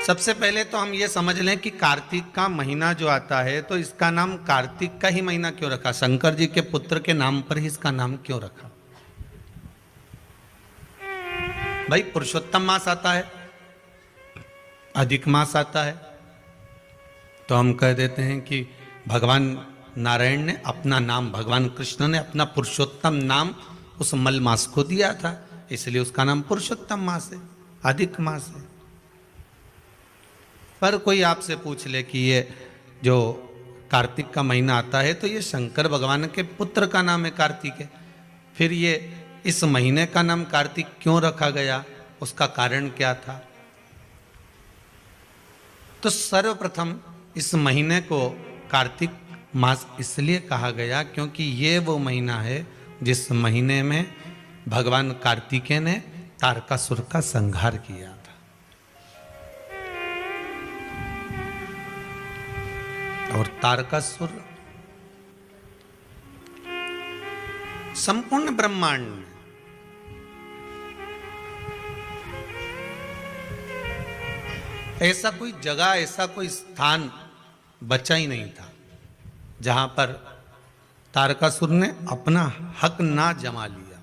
सबसे पहले तो हम ये समझ लें कि कार्तिक का महीना जो आता है तो इसका नाम कार्तिक का ही महीना क्यों रखा? शंकर जी के पुत्र के नाम पर ही इसका नाम क्यों रखा? भाई पुरुषोत्तम मास आता है, अधिक मास आता है, तो हम कह देते हैं कि भगवान नारायण ने अपना नाम, भगवान कृष्ण ने अपना पुरुषोत्तम नाम उस मल मास को दिया था, इसलिए उसका नाम पुरुषोत्तम मास है, अधिक मास है। पर कोई आपसे पूछ ले कि ये जो कार्तिक का महीना आता है तो ये शंकर भगवान के पुत्र का नाम है कार्तिक है, फिर ये इस महीने का नाम कार्तिक क्यों रखा गया, उसका कारण क्या था? तो सर्वप्रथम इस महीने को कार्तिक मास इसलिए कहा गया क्योंकि ये वो महीना है जिस महीने में भगवान कार्तिकेय ने तारकासुर का संहार किया था। और तारकासुर संपूर्ण ब्रह्मांड में ऐसा कोई जगह, ऐसा कोई स्थान बचा ही नहीं था जहां पर तारकासुर ने अपना हक ना जमा लिया,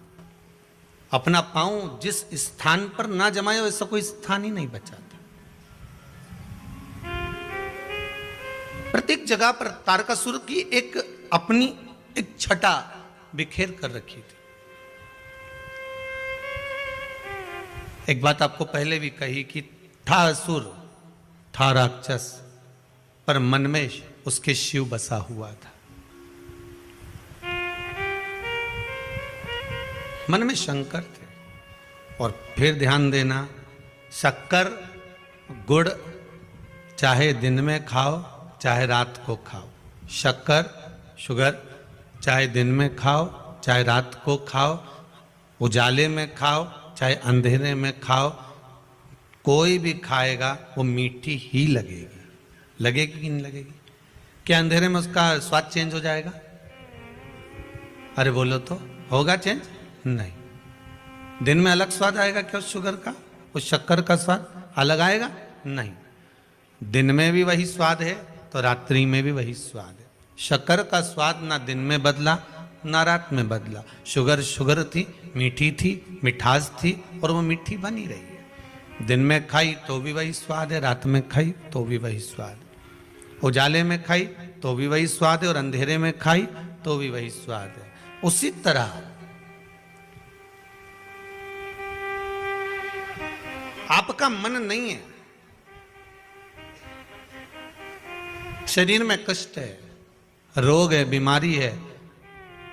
अपना पांव जिस स्थान पर ना जमाया वैसा कोई स्थान ही नहीं बचा था। प्रत्येक जगह पर तारकासुर की एक अपनी एक छटा बिखेर कर रखी थी। एक बात आपको पहले भी कही कि था असुर, था राक्षस, पर मन में उसके शिव बसा हुआ था। मन में शंकर थे। और फिर ध्यान देना, शक्कर गुड़ चाहे दिन में खाओ चाहे रात को खाओ, शक्कर शुगर चाहे दिन में खाओ चाहे रात को खाओ, उजाले में खाओ चाहे अंधेरे में खाओ, कोई भी खाएगा वो मीठी ही लगेगी। लगेगी कि नहीं लगेगी? क्या अंधेरे में उसका स्वाद चेंज हो जाएगा? अरे बोलो तो, होगा चेंज? नहीं। दिन में अलग स्वाद आएगा क्या उस शुगर का, उस शक्कर का स्वाद अलग आएगा? नहीं। दिन में भी वही स्वाद है तो रात्रि में भी वही स्वाद है। शक्कर का स्वाद ना दिन में बदला ना रात में बदला। शुगर शुगर थी, मीठी थी, मिठास थी और वो मीठी बनी रही है। दिन में खाई तो भी वही स्वाद है, रात में खाई तो भी वही स्वाद है, उजाले में खाई तो भी वही स्वाद है और अंधेरे में खाई तो भी वही स्वाद है। उसी तरह आपका मन नहीं है, शरीर में कष्ट है, रोग है, बीमारी है,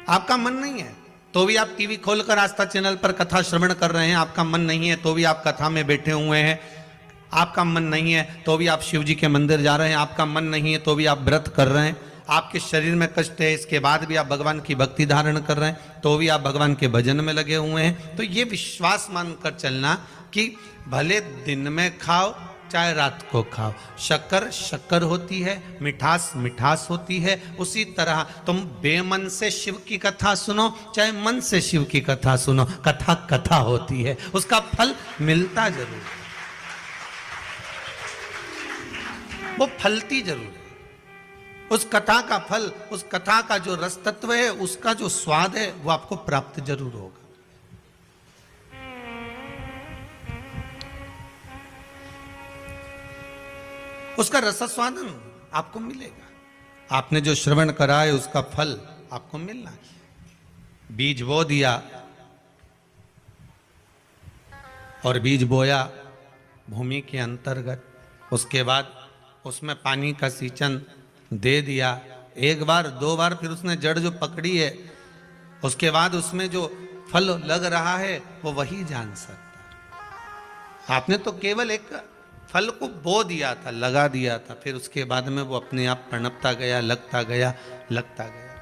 आपका मन नहीं है तो भी आप टीवी खोलकर आस्था चैनल पर कथा श्रवण कर रहे हैं, आपका मन नहीं है तो भी आप कथा में बैठे हुए हैं, आपका मन नहीं है तो भी आप शिव जी के मंदिर जा रहे हैं, आपका मन नहीं है तो भी आप व्रत कर रहे हैं, आपके शरीर में कष्ट है इसके बाद भी आप भगवान की भक्ति धारण कर रहे हैं, तो भी आप भगवान के भजन में लगे हुए हैं। तो ये विश्वास मानकर चलना कि भले दिन में खाओ चाहे रात को खाओ, शक्कर शक्कर होती है, मिठास मिठास होती है। उसी तरह तुम बेमन से शिव की कथा सुनो चाहे मन से शिव की कथा सुनो, कथा कथा होती है, उसका फल मिलता जरूर, वो फलती जरूर है। उस कथा का फल, उस कथा का जो रस तत्व है, उसका जो स्वाद है वो आपको प्राप्त जरूर होगा। उसका रसास्वादन आपको मिलेगा। आपने जो श्रवण करा है उसका फल आपको मिलना है। बीज बो दिया और बीज बोया भूमि के अंतर्गत, उसके बाद उसमें पानी का सिंचन दे दिया, एक बार दो बार, फिर उसने जड़ जो पकड़ी है उसके बाद उसमें जो फल लग रहा है वो वही जान सकता। आपने तो केवल एक फल को बो दिया था, लगा दिया था, फिर उसके बाद में वो अपने आप पनपता गया, लगता गया, लगता गया।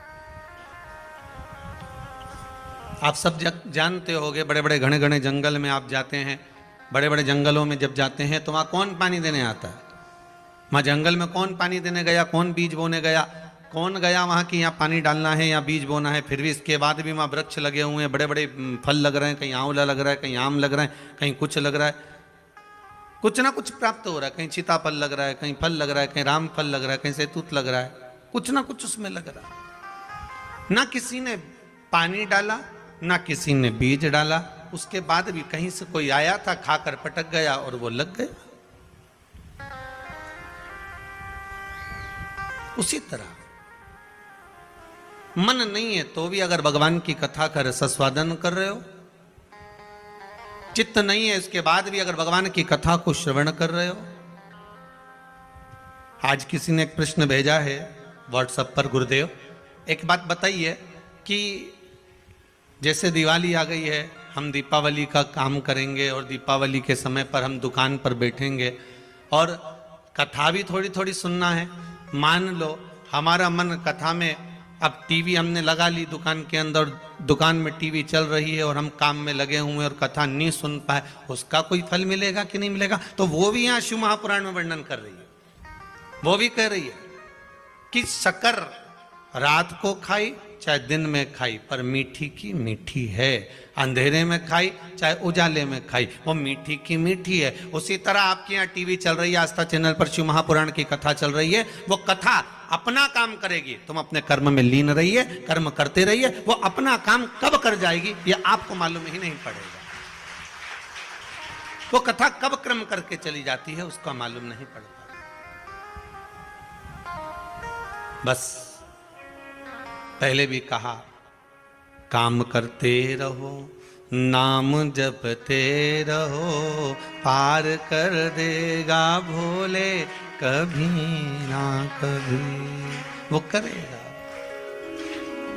आप सब जानते होंगे, बड़े बड़े घने घने जंगल में आप जाते हैं, बड़े बड़े जंगलों में जब जाते हैं तो वहाँ कौन पानी देने आता है? वहाँ जंगल में कौन पानी देने गया, कौन बीज बोने गया, कौन गया वहाँ कि यहाँ पानी डालना है, यहाँ बीज बोना है? फिर भी इसके बाद भी वहाँ वृक्ष लगे हुए हैं, बड़े बड़े फल लग रहे हैं, कहीं आंवला लग रहा है, कहीं आम लग रहा है, कहीं कुछ लग रहा है। कुछ ना कुछ प्राप्त हो रहा है, कहीं सीताफल लग रहा है, कहीं फल लग रहा है, कहीं राम फल लग रहा है, कहीं सैतूत लग रहा है, कुछ ना कुछ उसमें लग रहा है। ना किसी ने पानी डाला, ना किसी ने बीज डाला, उसके बाद भी कहीं से कोई आया था, खाकर पटक गया और वो लग गया। उसी तरह मन नहीं है तो भी अगर भगवान की कथा का रसास्वादन कर रहे हो, चित्त नहीं है इसके बाद भी अगर भगवान की कथा को श्रवण कर रहे हो। आज किसी ने एक प्रश्न भेजा है व्हाट्सएप पर, गुरुदेव एक बात बताइए कि जैसे दिवाली आ गई है, हम दीपावली का काम करेंगे और दीपावली के समय पर हम दुकान पर बैठेंगे और कथा भी थोड़ी थोड़ी सुनना है। मान लो हमारा मन कथा में, अब टीवी हमने लगा ली दुकान के अंदर, दुकान में टीवी चल रही है और हम काम में लगे हुए और कथा नहीं सुन पाए, उसका कोई फल मिलेगा कि नहीं मिलेगा? तो वो भी यहाँ शिव महापुराण में वर्णन कर रही है। वो भी कह रही है कि शक्कर रात को खाई चाहे दिन में खाई, पर मीठी की मीठी है। अंधेरे में खाई चाहे उजाले में खाई, वो मीठी की मीठी है। उसी तरह आपके यहाँ टीवी चल रही है, आस्था चैनल पर शिव महापुराण की कथा चल रही है, वो कथा अपना काम करेगी, तुम अपने कर्म में लीन रहिए, कर्म करते रहिए। वो अपना काम कब कर जाएगी ये आपको मालूम ही नहीं पड़ेगा। वो कथा कब कर्म करके चली जाती है उसका मालूम नहीं पड़ता। बस पहले भी कहा, काम करते रहो, नाम जपते रहो, पार कर देगा भोले कभी ना कभी, वो करेगा।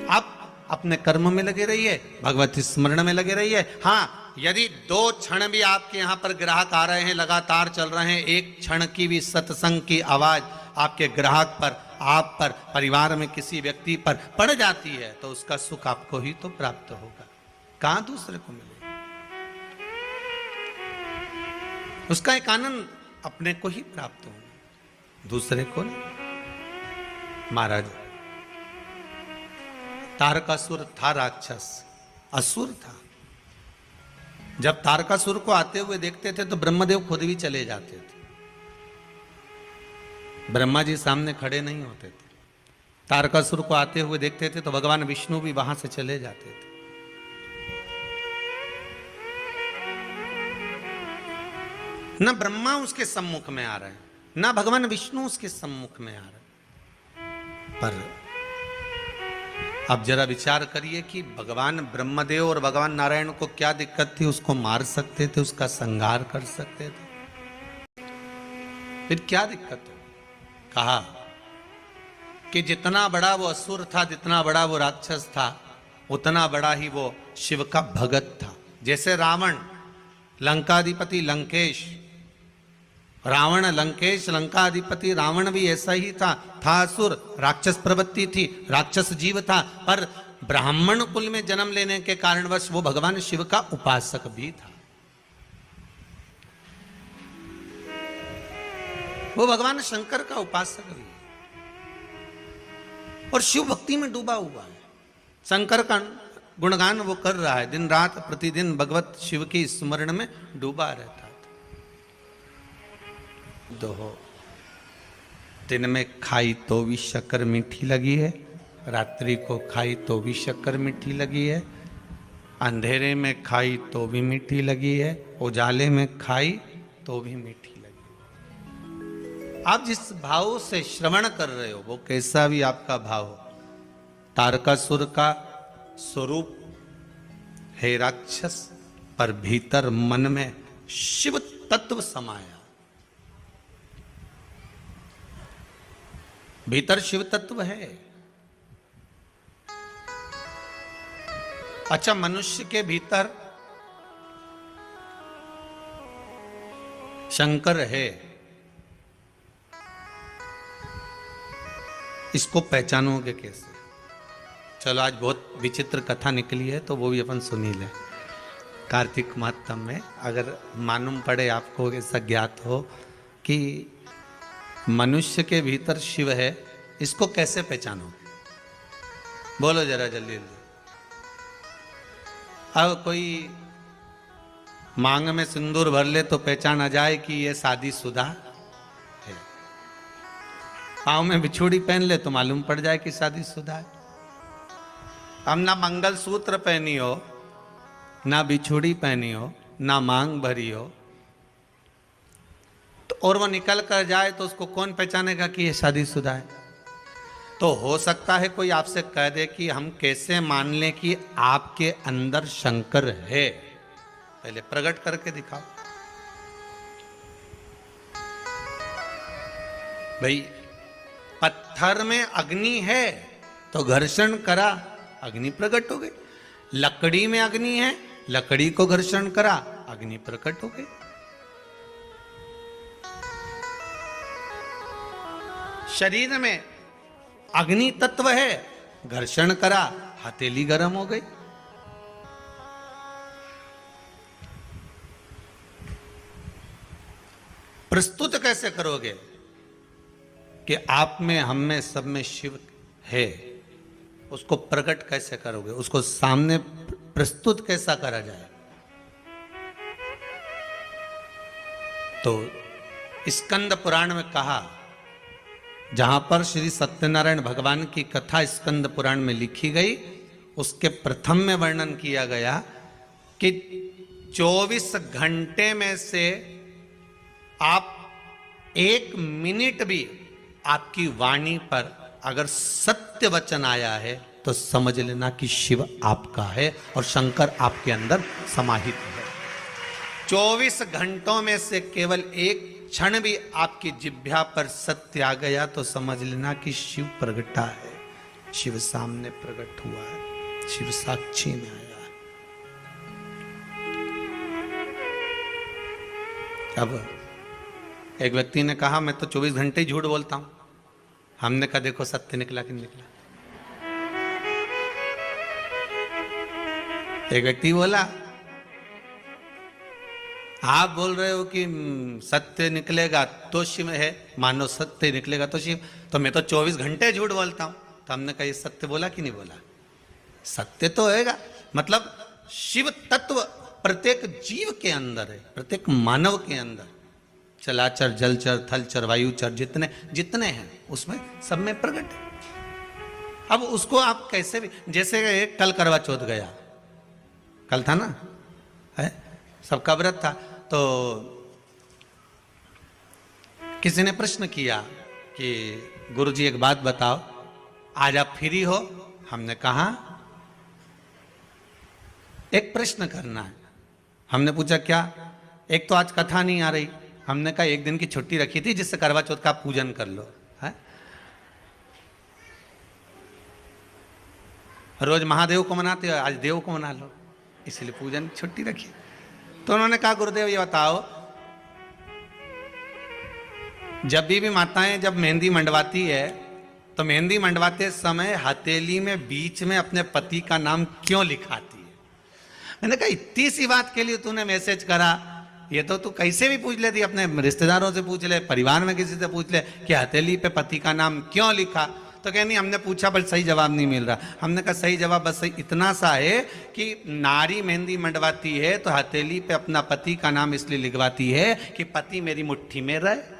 आप अपने कर्म में लगे रहिए, भगवती स्मरण में लगे रहिए। हाँ, यदि 2 क्षण भी आपके यहाँ पर ग्राहक आ रहे हैं, लगातार चल रहे हैं, एक क्षण की भी सत्संग की आवाज आपके ग्राहक पर, आप पर, परिवार में किसी व्यक्ति पर पड़ जाती है, तो उसका सुख आपको ही तो प्राप्त होगा, कहां दूसरे को मिलेगा। उसका एक आनंद अपने को ही प्राप्त होगा, दूसरे को नहीं। महाराज तारकासुर था राक्षस, असुर था। जब तारकासुर को आते हुए देखते थे तो ब्रह्मदेव खुद भी चले जाते थे, ब्रह्मा जी सामने खड़े नहीं होते थे। तारकासुर को आते हुए देखते थे तो भगवान विष्णु भी वहां से चले जाते थे। न ब्रह्मा उसके सम्मुख में आ रहे हैं, न भगवान विष्णु उसके सम्मुख में आ रहे हैं। पर अब जरा विचार करिए कि भगवान ब्रह्मदेव और भगवान नारायण को क्या दिक्कत थी? उसको मार सकते थे, उसका संहार कर सकते थे, फिर क्या दिक्कत हो? कहा कि जितना बड़ा वो असुर था, जितना बड़ा वो राक्षस था, उतना बड़ा ही वो शिव का भगत था। जैसे रावण लंकाधिपति लंकेश, रावण लंकेश लंकाधिपति रावण भी ऐसा ही था असुर, राक्षस प्रवृत्ति थी, राक्षस जीव था, पर ब्राह्मण कुल में जन्म लेने के कारणवश वो भगवान शिव का उपासक भी था। वो भगवान शंकर का उपासक भी, और शिव भक्ति में डूबा हुआ है। शंकर का गुणगान वो कर रहा है, दिन रात प्रतिदिन भगवत शिव की स्मरण में डूबा रहता था। दो दिन में खाई तो भी शक्कर मीठी लगी है, रात्रि को खाई तो भी शक्कर मीठी लगी है, अंधेरे में खाई तो भी मीठी लगी है, उजाले में खाई तो भी मीठी लगी। आप जिस भाव से श्रवण कर रहे हो वो कैसा भी आपका भाव हो, तारकासुर का स्वरूप है राक्षस, पर भीतर मन में शिव तत्व समाया, भीतर शिव तत्व है। अच्छा, मनुष्य के भीतर शंकर है, इसको पहचानोगे कैसे? चलो आज बहुत विचित्र कथा निकली है तो वो भी अपन सुनी लें। कार्तिक मातम में अगर मालूम पड़े आपको, ऐसा ज्ञात हो कि मनुष्य के भीतर शिव है, इसको कैसे पहचानोगे? बोलो जरा जल्दी जल्दी। अब कोई मांग में सिंदूर भर ले तो पहचान आ जाए कि ये शादीशुदा है। पाँव में बिछुड़ी पहन ले तो मालूम पड़ जाए कि शादीशुदा है। हम ना मंगलसूत्र पहनी हो, ना बिछुड़ी पहनी हो, ना मांग भरी हो, तो और वो निकल कर जाए तो उसको कौन पहचानेगा कि ये शादीशुदा है? तो हो सकता है कोई आपसे कह दे कि हम कैसे मान लें कि आपके अंदर शंकर है? पहले प्रकट करके दिखाओ। भाई पत्थर में अग्नि है तो घर्षण करा, अग्नि प्रकट हो गई। लकड़ी में अग्नि है, लकड़ी को घर्षण करा, अग्नि प्रकट हो गई। शरीर में अग्नि तत्व है, घर्षण करा, हथेली गर्म हो गई। प्रस्तुत कैसे करोगे कि आप में, हम में, सब में शिव है? उसको प्रकट कैसे करोगे? उसको सामने प्रस्तुत कैसा करा जाए? तो स्कंद पुराण में कहा, जहां पर श्री सत्यनारायण भगवान की कथा स्कंद पुराण में लिखी गई, उसके प्रथम में वर्णन किया गया कि 24 घंटे में से आप 1 मिनट भी आपकी वाणी पर अगर सत्य वचन आया है तो समझ लेना कि शिव आपका है और शंकर आपके अंदर समाहित है। 24 घंटों में से केवल 1 क्षण भी आपकी जिह्वा पर सत्य आ गया तो समझ लेना कि शिव प्रगटा है, शिव सामने प्रकट हुआ है, शिव साक्षी में आया है। अब एक व्यक्ति ने कहा मैं तो 24 घंटे ही झूठ बोलता हूं। हमने कहा देखो सत्य निकला कि नहीं निकला। एक व्यक्ति बोला आप बोल रहे हो कि सत्य निकलेगा तो शिव है, मानो सत्य निकलेगा तो शिव, तो मैं तो 24 घंटे झूठ बोलता हूं। तो हमने कहा ये सत्य बोला कि नहीं बोला? सत्य तो होएगा, मतलब शिव तत्व प्रत्येक जीव के अंदर है, प्रत्येक मानव के अंदर, चलाचर, जलचर, थलचर, वायुचर, जितने जितने हैं उसमें सब में प्रकट है। अब उसको आप कैसे भी, जैसे कल करवा चौथ गया, कल था ना, है सबका व्रत था, तो किसी ने प्रश्न किया कि गुरुजी एक बात बताओ, आज आप फ्री हो? हमने कहा एक प्रश्न करना है। हमने पूछा क्या? एक तो आज कथा नहीं आ रही, हमने कहा 1 दिन की छुट्टी रखी थी जिससे करवा चौथ का पूजन कर लो, है? रोज महादेव को मनाते हो, आज देव को मना लो, इसलिए पूजन छुट्टी रखी। तो उन्होंने कहा गुरुदेव ये बताओ, जब भी माताएं जब मेहंदी मंडवाती है तो मेहंदी मंडवाते समय हथेली में बीच में अपने पति का नाम क्यों लिखाती है? मैंने कहा इतनी सी बात के लिए तूने मैसेज करा, ये तो तू कैसे भी पूछ लेती, अपने रिश्तेदारों से पूछ ले, परिवार में किसी से पूछ ले कि हथेली पे पति का नाम क्यों लिखा। तो कह नहीं हमने पूछा पर सही जवाब नहीं मिल रहा। हमने कहा सही जवाब बस सही इतना सा है कि नारी मेहंदी मंडवाती है तो हथेली पे अपना पति का नाम इसलिए लिखवाती है कि पति मेरी मुट्ठी में रहे।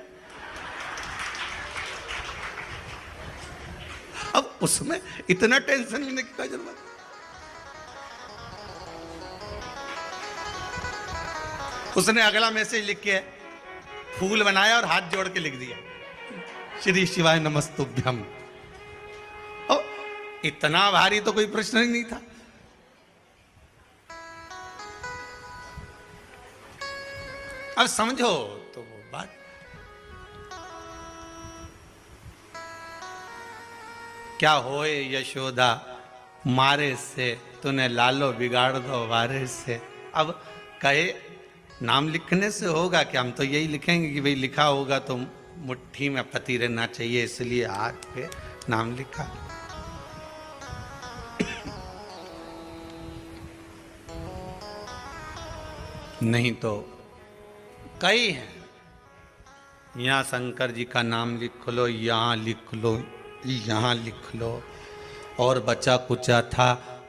अब उसमें इतना टेंशन लेने की क्या जरूरत? उसने अगला मैसेज लिख के फूल बनाया और हाथ जोड़ के लिख दिया श्री शिवाय नमस्तुभ्यम। इतना भारी तो कोई प्रश्न ही नहीं था। अब समझो तो वो बात। क्या होए यशोदा मारे से, तूने लालो बिगाड़ दो वारे से। अब कहे नाम लिखने से होगा कि हम तो यही लिखेंगे कि भाई लिखा होगा तो मुट्ठी में पति रहना चाहिए, इसलिए हाथ पे नाम लिखा। नहीं तो कई हैं, यहाँ शंकर जी का नाम लिख लो, यहाँ लिख लो, यहाँ लिख लो, और बचा कुचा था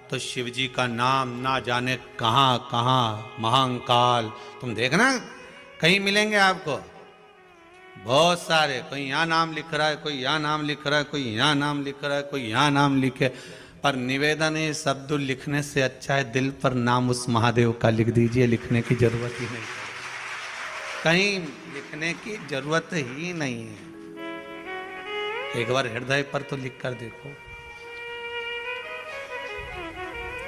तो शिव जी का नाम ना जाने कहाँ कहाँ महाकाल। तुम देखना कहीं मिलेंगे आपको बहुत सारे, कोई यहाँ नाम लिख रहा है, कोई यहाँ नाम लिख रहा है, कोई यहाँ नाम लिख रहा है, कोई यहाँ नाम लिखे। पर निवेदन है, शब्द लिखने से अच्छा है दिल पर नाम उस महादेव का लिख दीजिए, लिखने की जरूरत ही नहीं, कहीं लिखने की जरूरत ही नहीं है। एक बार हृदय पर तो लिख कर देखो।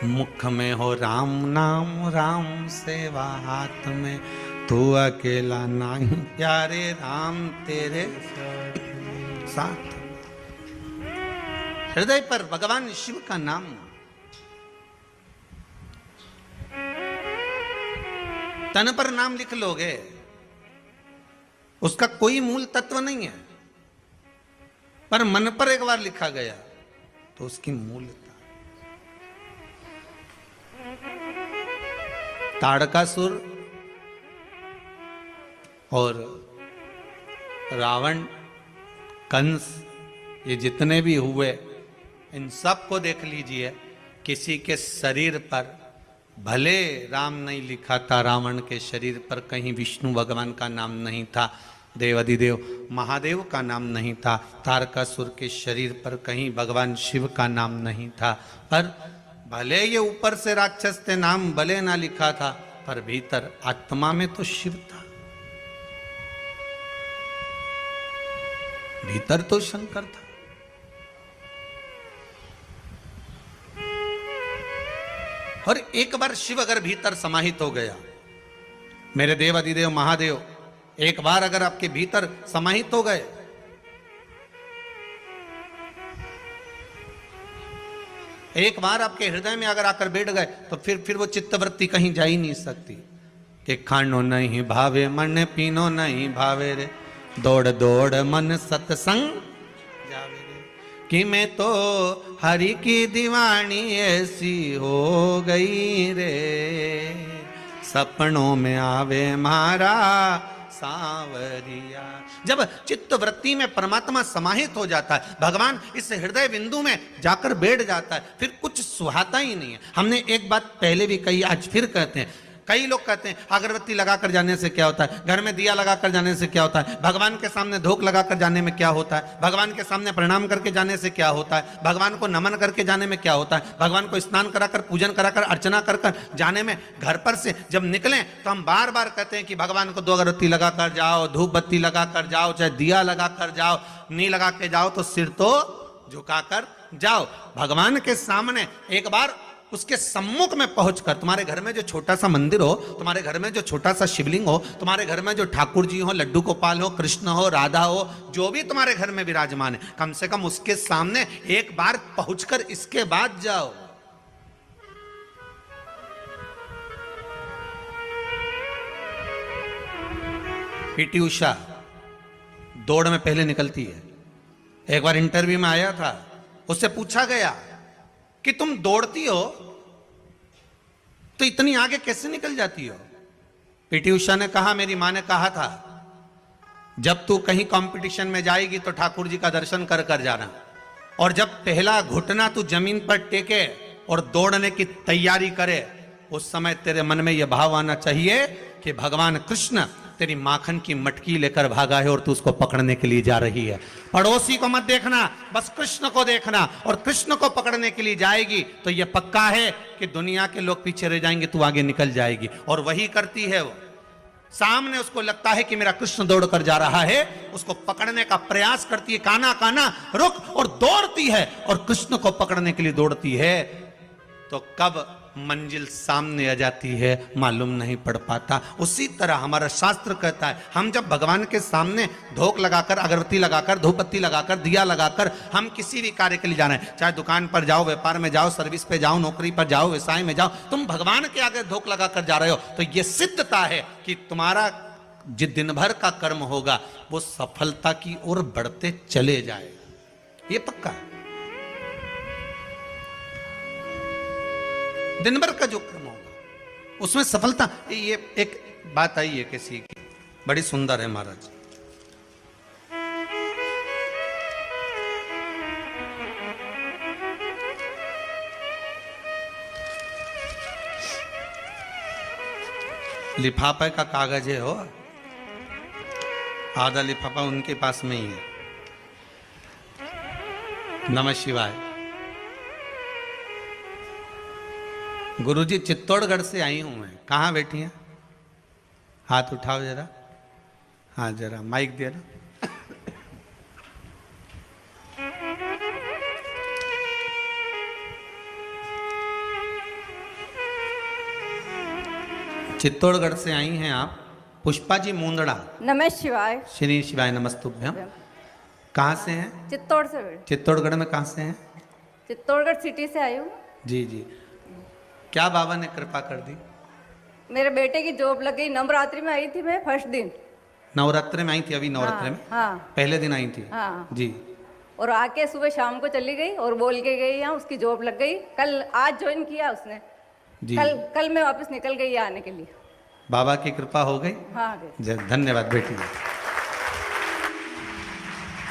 मुख में हो राम नाम, राम सेवा हाथ में, तू अकेला नहीं प्यारे राम तेरे साथ। हृदय पर भगवान शिव का नाम, तन पर नाम लिख लोगे, उसका कोई मूल तत्व नहीं है, पर मन पर एक बार लिखा गया तो उसकी मूलता। ताड़कासुर और रावण, कंस, ये जितने भी हुए, इन सब को देख लीजिए, किसी के शरीर पर भले राम नहीं लिखा था, रावण के शरीर पर कहीं विष्णु भगवान का नाम नहीं था, देवाधिदेव महादेव का नाम नहीं था, तारकासुर के शरीर पर कहीं भगवान शिव का नाम नहीं था, पर भले ये ऊपर से राक्षस थे, नाम भले ना लिखा था, पर भीतर आत्मा में तो शिव था, भीतर तो शंकर था। और एक बार शिव अगर भीतर समाहित हो गया, मेरे देव अधिदेव महादेव एक बार अगर आपके भीतर समाहित हो गए, एक बार आपके हृदय में अगर आकर बैठ गए, तो फिर वो चित्तवृत्ति कहीं जा ही नहीं सकती कि खानो नहीं भावे मन, पीनो नहीं भावे रे, दौड़ दौड़ मन सत्संग जावे रे, कि मैं तो हरि की दीवानी ऐसी हो गई रे, सपनों में आवे मारा सांवरिया। जब चित्त वृत्ति में परमात्मा समाहित हो जाता है, भगवान इस हृदय बिंदु में जाकर बैठ जाता है, फिर कुछ सुहाता ही नहीं है। हमने एक बात पहले भी कही, आज फिर कहते हैं। कई लोग कहते हैं अगरबत्ती लगाकर जाने से क्या होता है, घर में दिया लगाकर जाने से क्या होता है, भगवान के सामने धूप लगाकर जाने में क्या होता है, भगवान के सामने प्रणाम करके जाने से क्या होता है, भगवान को नमन करके जाने में क्या होता है, भगवान को स्नान कराकर पूजन कराकर अर्चना कर जाने में, घर पर से जब निकलें तो हम बार बार कहते हैं कि भगवान को 2 अगरबत्ती लगाकर जाओ, धूप बत्ती लगाकर जाओ, चाहे दिया लगाकर जाओ, नहीं लगा के जाओ तो सिर तो झुकाकर जाओ। भगवान के सामने एक बार उसके सम्मुख में पहुंचकर, तुम्हारे घर में जो छोटा सा मंदिर हो, तुम्हारे घर में जो छोटा सा शिवलिंग हो, तुम्हारे घर में जो ठाकुर जी हो, लड्डू गोपाल हो, कृष्ण हो, राधा हो, जो भी तुम्हारे घर में विराजमान है, कम से कम उसके सामने एक बार पहुंचकर इसके बाद जाओ। पीटी उषा दौड़ में पहले निकलती है। एक बार इंटरव्यू में आया था, उससे पूछा गया कि तुम दौड़ती हो तो इतनी आगे कैसे निकल जाती हो। पीटी उषा ने कहा, मेरी मां ने कहा था जब तू कहीं कंपटीशन में जाएगी तो ठाकुर जी का दर्शन कर कर जाना, और जब पहला घुटना तू जमीन पर टेके और दौड़ने की तैयारी करे, उस समय तेरे मन में यह भाव आना चाहिए कि भगवान कृष्ण तेरी माखन की मटकी लेकर भागा है और तू उसको पकड़ने के लिए जा रही है। पड़ोसी को मत देखना, बस कृष्ण को देखना, और कृष्ण को पकड़ने के लिए जाएगी तो यह पक्का है कि दुनिया के लोग पीछे रह जाएंगे, तू आगे निकल जाएगी। और वही करती है वो। सामने उसको लगता है कि मेरा कृष्ण दौड़ कर जा रहा है, उसको पकड़ने का प्रयास करती है, काना काना रुक, और दौड़ती है और कृष्ण को पकड़ने के लिए दौड़ती है। तो कब मंजिल सामने आ जाती है मालूम नहीं पड़ पाता। उसी तरह हमारा शास्त्र कहता है, हम जब भगवान के सामने धूप लगाकर, अगरबत्ती लगाकर, धूपबत्ती लगाकर, दिया लगाकर हम किसी भी कार्य के लिए जा रहे हैं, चाहे दुकान पर जाओ, व्यापार में जाओ, सर्विस पे जाओ, नौकरी पर जाओ, व्यवसाय में जाओ, तुम भगवान के आगे धूप लगाकर जा रहे हो, तो यह सिद्धता है कि तुम्हारा जो दिन भर का कर्म होगा वो सफलता की ओर बढ़ते चले जाएगा। ये पक्का है। दिन भर का जो कर्म होगा उसमें सफलता। ये एक बात आई है किसी की, बड़ी सुंदर है महाराज। लिफाफे का कागज है हो, आधा लिफाफा उनके पास में ही है। नमः शिवाय। गुरुजी चित्तौड़गढ़ से आई हूं मैं। कहाँ बैठी हैं? हाथ उठाओ जरा। हाँ जरा माइक दे ना। चित्तौड़गढ़ से आई हैं आप, पुष्पा जी मुंदड़ा। नमः शिवाय। श्री शिवाय नमस्तुभ्यम। कहाँ से हैं? चित्तौड़ से। चित्तौड़गढ़ में कहाँ से हैं? चित्तौड़गढ़ सिटी से आई हूँ। जी जी। क्या बाबा ने कृपा कर दी? मेरे बेटे की जॉब लग गई। नवरात्रि में आई थी मैं फर्स्ट दिन। नवरात्रि में आई थी? अभी नवरात्रि में? हाँ। पहले दिन आई थी? हाँ जी। और आके सुबह शाम को चली गई और बोल के गई यहाँ उसकी जॉब लग गई। कल आज ज्वाइन किया उसने जी। कल मैं वापस निकल गई आने के लिए। बाबा की कृपा हो गई। हाँ जय, धन्यवाद बेटी।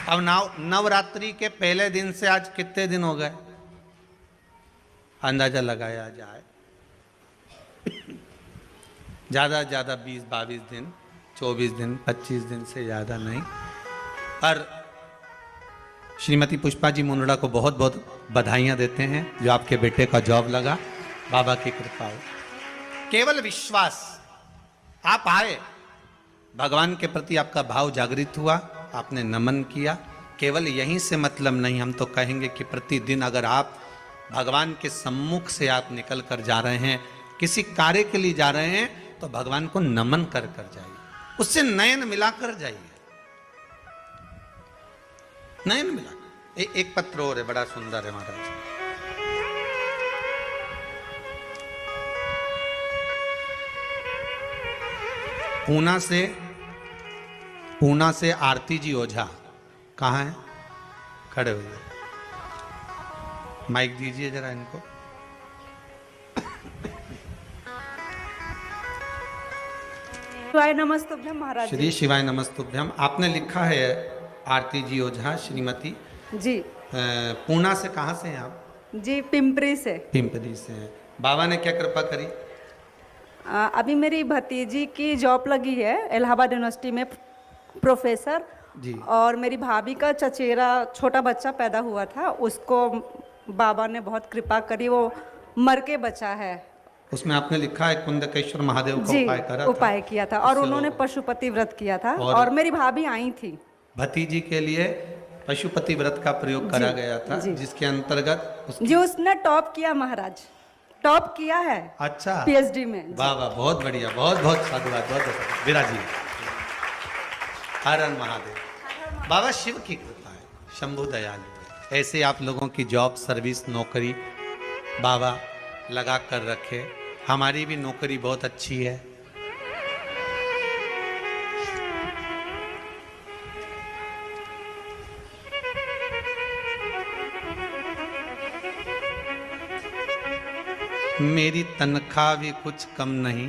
अब नवरात्रि के पहले दिन से आज कितने दिन हो गए? अंदाजा लगाया जाए ज्यादा ज्यादा 20-22 दिन, 24 दिन, 25 दिन से ज्यादा नहीं। पर श्रीमती पुष्पा जी मुंदड़ा को बहुत बहुत बधाइयां देते हैं जो आपके बेटे का जॉब लगा। बाबा की कृपा हो। केवल विश्वास, आप आए, भगवान के प्रति आपका भाव जागृत हुआ, आपने नमन किया। केवल यहीं से मतलब नहीं, हम तो कहेंगे कि प्रतिदिन अगर आप भगवान के सम्मुख से आप निकल कर जा रहे हैं, किसी कार्य के लिए जा रहे हैं, तो भगवान को नमन कर कर जाइए, उससे नयन मिलाकर जाइए। नयन मिला। एक पत्र और है, बड़ा सुंदर है महाराज। पूना से आरती जी ओझा। कहाँ है? खड़े हुए। माइक दीजिए जरा इनको। शिवाय नमस्तुभ्यम महाराज। श्री शिवाय नमस्तुभ्यम। आपने लिखा है आरती जी ओझा श्रीमती जी। पूना से। कहाँ से हैं आप? जी पिंपरी से। पिंपरी से हैं। बाबा ने क्या कृपा करी? अभी मेरी भतीजी की जॉब लगी है इलाहाबाद यूनिवर्सिटी में, प्रोफेसर जी। और मेरी भाभी का चचेरा छोटा बच्चा पैदा हुआ था, उसको बाबा ने बहुत कृपा करी, वो मर के बचा है। उसमें आपने लिखा है कुंदकेश्वर महादेव का जी, उपाय करा उपाय किया था और उन्होंने पशुपति व्रत किया था और मेरी भाभी आई थी। भतीजी के लिए पशुपति व्रत का प्रयोग करा गया था, जिसके अंतर्गत जी उसने टॉप किया महाराज, टॉप किया है। अच्छा, पीएचडी में। वाह वाह, बहुत बढ़िया, बहुत बहुत साधुवाद, बहुत बहुत विराजिए। हर हर महादेव। बाबा शिव की कृपा है, शंभु दयालु है। ऐसे आप लोगों की जॉब, सर्विस, नौकरी बाबा लगा कर रखे। हमारी भी नौकरी बहुत अच्छी है। मेरी तनख्वाह भी कुछ कम नहीं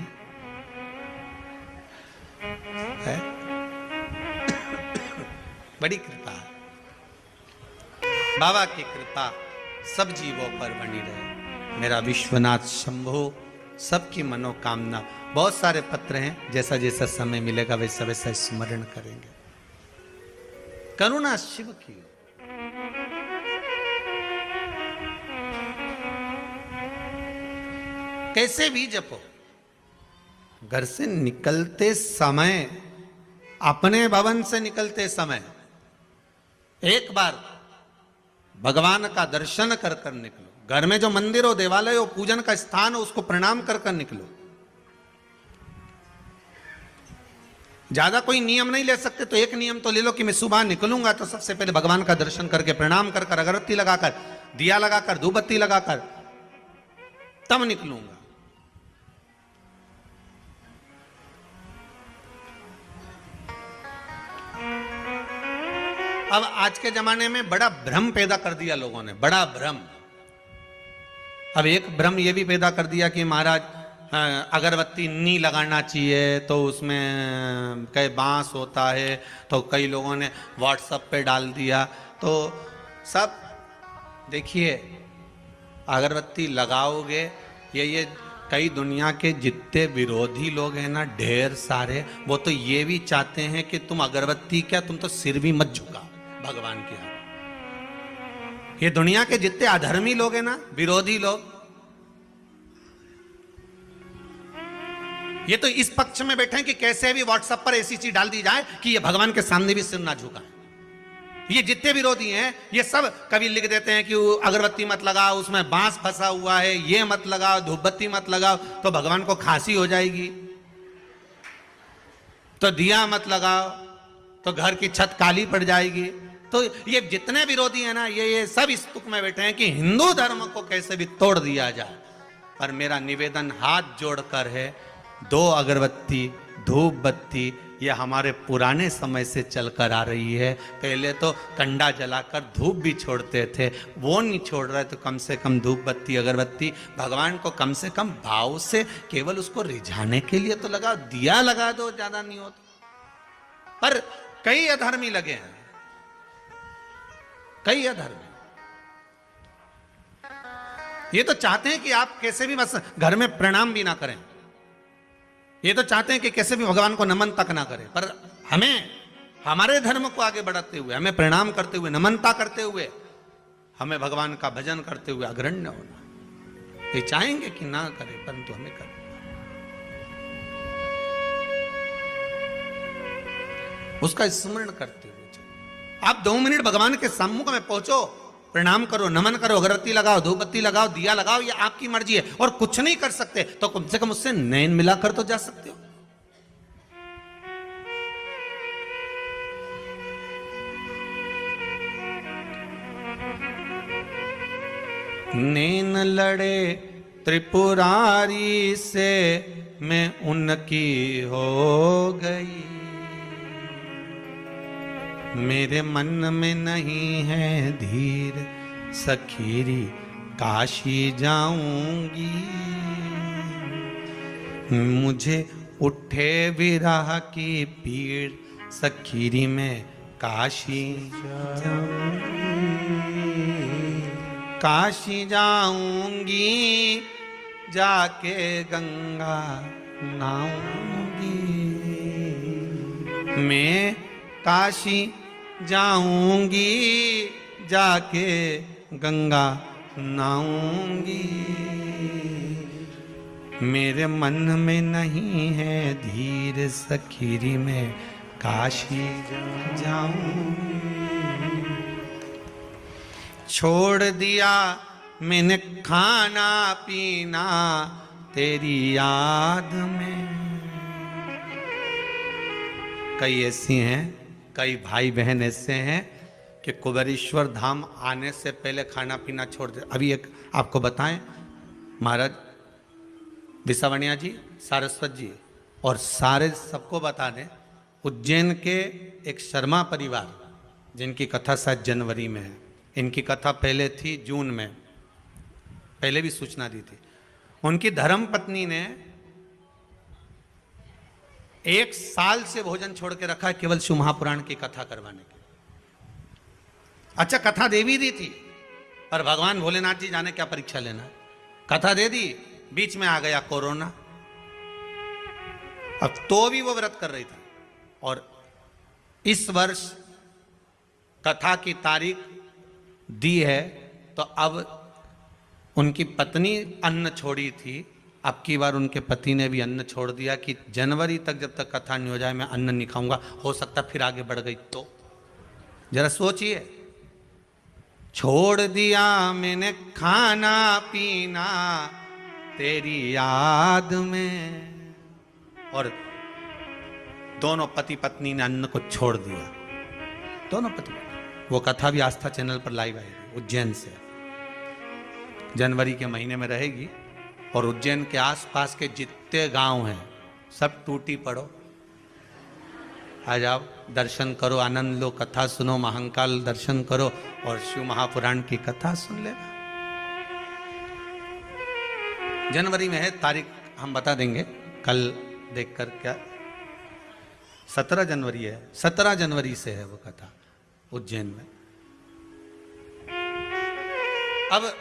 है। बड़ी कृपा है बाबा की कृपा सब जीवों पर बनी रहे। मेरा विश्वनाथ शंभो सबकी मनोकामना। बहुत सारे पत्र हैं, जैसा जैसा समय मिलेगा वैसा वैसा स्मरण करेंगे। करुणा शिव की। कैसे भी जपो। घर से निकलते समय, अपने भवन से निकलते समय एक बार भगवान का दर्शन कर कर निकलो। घर में जो मंदिर हो, देवालय हो, पूजन का स्थान हो, उसको प्रणाम कर कर निकलो। ज्यादा कोई नियम नहीं ले सकते तो एक नियम तो ले लो कि मैं सुबह निकलूंगा तो सबसे पहले भगवान का दर्शन करके, प्रणाम कर कर, अगरबत्ती लगाकर, दिया लगाकर, धूपबत्ती लगाकर तब निकलूंगा। अब आज के जमाने में बड़ा भ्रम पैदा कर दिया लोगों ने, बड़ा भ्रम। अब एक भ्रम ये भी पैदा कर दिया कि महाराज अगरबत्ती नहीं लगाना चाहिए, तो उसमें कई बांस होता है, तो कई लोगों ने व्हाट्सएप पे डाल दिया। तो सब देखिए, अगरबत्ती लगाओगे, ये कई दुनिया के जितने विरोधी लोग हैं ना, ढेर सारे, वो तो ये भी चाहते हैं कि तुम अगरबत्ती क्या, तुम तो सिर भी मत झुका भगवान के आगे। ये दुनिया के जितने अधर्मी लोग हैं ना, विरोधी लोग, ये तो इस पक्ष में बैठे हैं कि कैसे भी व्हाट्सएप पर ऐसी चीज डाल दी जाए कि ये भगवान के सामने भी सिर ना झुकाए। ये जितने विरोधी हैं, ये सब कभी लिख देते हैं कि अगरबत्ती मत लगाओ, उसमें बांस फंसा हुआ है, ये मत लगाओ, धूपबत्ती मत लगाओ तो भगवान को खांसी हो जाएगी, तो दिया मत लगाओ तो घर की छत काली पड़ जाएगी। तो ये जितने विरोधी हैं ना, ये सब इस तुक में बैठे हैं कि हिंदू धर्म को कैसे भी तोड़ दिया जाए। पर मेरा निवेदन हाथ जोड़कर है, 2 अगरबत्ती, धूप बत्ती, ये हमारे पुराने समय से चलकर आ रही है। पहले तो कंडा जलाकर धूप भी छोड़ते थे, वो नहीं छोड़ रहे तो कम से कम धूप बत्ती अगरबत्ती भगवान को कम से कम भाव से केवल उसको रिझाने के लिए तो लगाओ, दिया लगा दो, ज्यादा नहीं होता। पर कई अधर्मी लगे हैं, कई अधर्मी ये तो चाहते हैं कि आप कैसे भी बस घर में प्रणाम भी ना करें, ये तो चाहते हैं कि कैसे भी भगवान को नमन तक ना करें। पर हमें हमारे धर्म को आगे बढ़ाते हुए, हमें प्रणाम करते हुए, नमनता करते हुए, हमें भगवान का भजन करते हुए अग्रण्य होना। ये चाहेंगे कि ना करें, परंतु हमें करना। उसका स्मरण करते हुए आप 2 मिनट भगवान के सम्मुख में पहुंचो, प्रणाम करो, नमन करो, अगरबत्ती लगाओ, धूपबत्ती लगाओ, दिया लगाओ, ये आपकी मर्जी है। और कुछ नहीं कर सकते तो कम से कम उससे नयन मिलाकर तो जा सकते हो। नैन लड़े त्रिपुरारी से मैं उनकी हो गई, मेरे मन में नहीं है धीर, सखीरी काशी जाऊंगी। मुझे उठे विरह की पीड़, सखीरी में काशी जाऊंगी, काशी जाऊंगी, जाके गंगा नहाऊंगी। मैं काशी जाऊंगी, जाके गंगा नहाऊंगी। मेरे मन में नहीं है धीर, सखीरी में काशी जाऊंगी। छोड़ दिया मैंने खाना पीना तेरी याद में। कई ऐसी हैं, कई भाई बहन ऐसे हैं कि कुबेरेश्वर धाम आने से पहले खाना पीना छोड़ दे। अभी एक आपको बताएं, महाराज विसावणिया जी, सारस्वत जी और सारे सबको बता दें, उज्जैन के एक शर्मा परिवार जिनकी कथा शायद जनवरी में है, इनकी कथा पहले थी जून में, पहले भी सूचना दी थी। उनकी धर्म पत्नी ने 1 साल से भोजन छोड़ के रखा है केवल शिव महापुराण की कथा करवाने के। अच्छा, कथा देवी दी थी, पर भगवान भोलेनाथ जी जाने क्या परीक्षा लेना। कथा दे दी, बीच में आ गया कोरोना, अब तो भी वो व्रत कर रही थी। और इस वर्ष कथा की तारीख दी है, तो अब उनकी पत्नी अन्न छोड़ी थी, अब की बार उनके पति ने भी अन्न छोड़ दिया कि जनवरी तक जब तक कथा नहीं हो जाए मैं अन्न नहीं खाऊंगा। हो सकता फिर आगे बढ़ गई तो जरा सोचिए, छोड़ दिया मैंने खाना पीना तेरी याद में। और दोनों पति पत्नी ने अन्न को छोड़ दिया, दोनों पति। वो कथा भी आस्था चैनल पर लाइव आएगी उज्जैन से, जनवरी के महीने में रहेगी। और उज्जैन के आसपास के जितने गांव हैं सब टूटी पड़ो, आ जाओ, दर्शन करो, आनंद लो, कथा सुनो, महाकाल दर्शन करो और शिव महापुराण की कथा सुन ले। जनवरी में है, तारीख हम बता देंगे कल देखकर। क्या 17 जनवरी है, 17 जनवरी से है वो कथा उज्जैन में। अब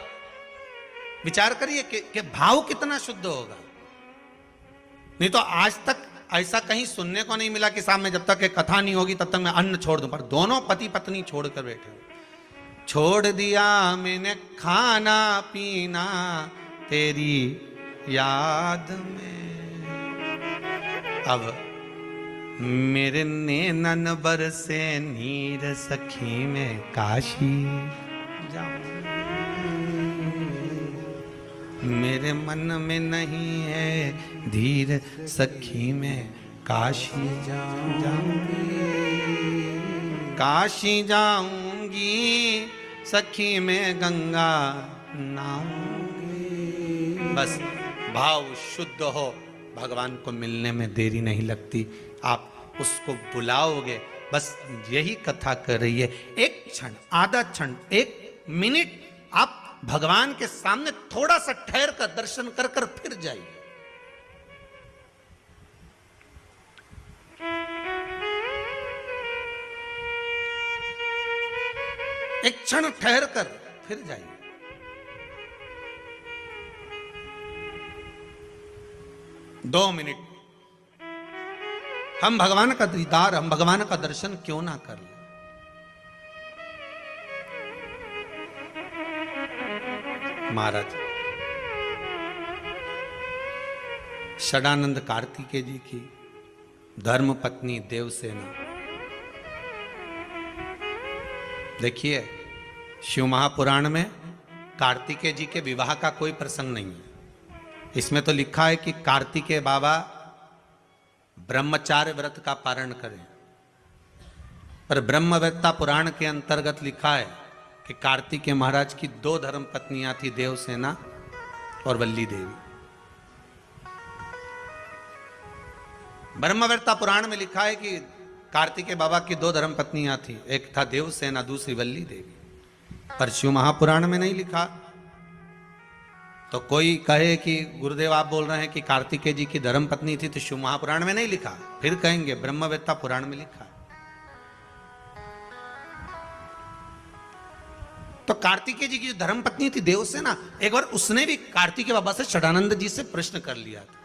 विचार करिए कि भाव कितना शुद्ध होगा। नहीं तो आज तक ऐसा कहीं सुनने को नहीं मिला कि साहब मैं जब तक एक कथा नहीं होगी तब तक मैं अन्न छोड़ दूं, पर दोनों पति पत्नी छोड़कर बैठे। छोड़ दिया मैंने खाना पीना तेरी याद में, अब मेरे नैनन बरसे नीर सखी में काशी जाऊं, मेरे मन में नहीं है धीर सखी में काशी जाऊंगी, काशी जाऊंगी सखी में गंगा नहाऊंगी। बस भाव शुद्ध हो, भगवान को मिलने में देरी नहीं लगती, आप उसको बुलाओगे। बस यही कथा कर रही है। एक क्षण, आधा क्षण, एक मिनट आप भगवान के सामने थोड़ा सा ठहर कर दर्शन कर कर फिर जाइए। एक क्षण ठहर कर फिर जाइए। दो मिनट हम भगवान का दीदार, हम भगवान का दर्शन क्यों ना कर ले। महाराज षडानंद कार्तिकेय जी की धर्म पत्नी देवसेना, देखिए शिव महापुराण में कार्तिकेय जी के विवाह का कोई प्रसंग नहीं है। इसमें तो लिखा है कि कार्तिकेय बाबा ब्रह्मचार्य व्रत का पारण करें, पर ब्रह्मवेत्ता पुराण के अंतर्गत लिखा है कि कार्तिकेय महाराज की दो धर्म पत्नियां थी, देवसेना और वल्ली देवी। ब्रह्मवेत्ता पुराण में लिखा है कि कार्तिकेय बाबा की दो धर्म पत्नियां थी, एक था देवसेना, दूसरी वल्ली देवी, पर शिव महापुराण में नहीं लिखा। तो कोई कहे कि गुरुदेव आप बोल रहे हैं कि कार्तिकेय जी की धर्म पत्नी थी तो शिव महापुराण में नहीं लिखा, फिर कहेंगे ब्रह्मवेत्ता पुराण में लिखा। तो कार्तिकेय जी की जो धर्म पत्नी थी देवसेना, एक बार उसने भी कार्तिकेय बाबा से षडानंद जी से प्रश्न कर लिया था।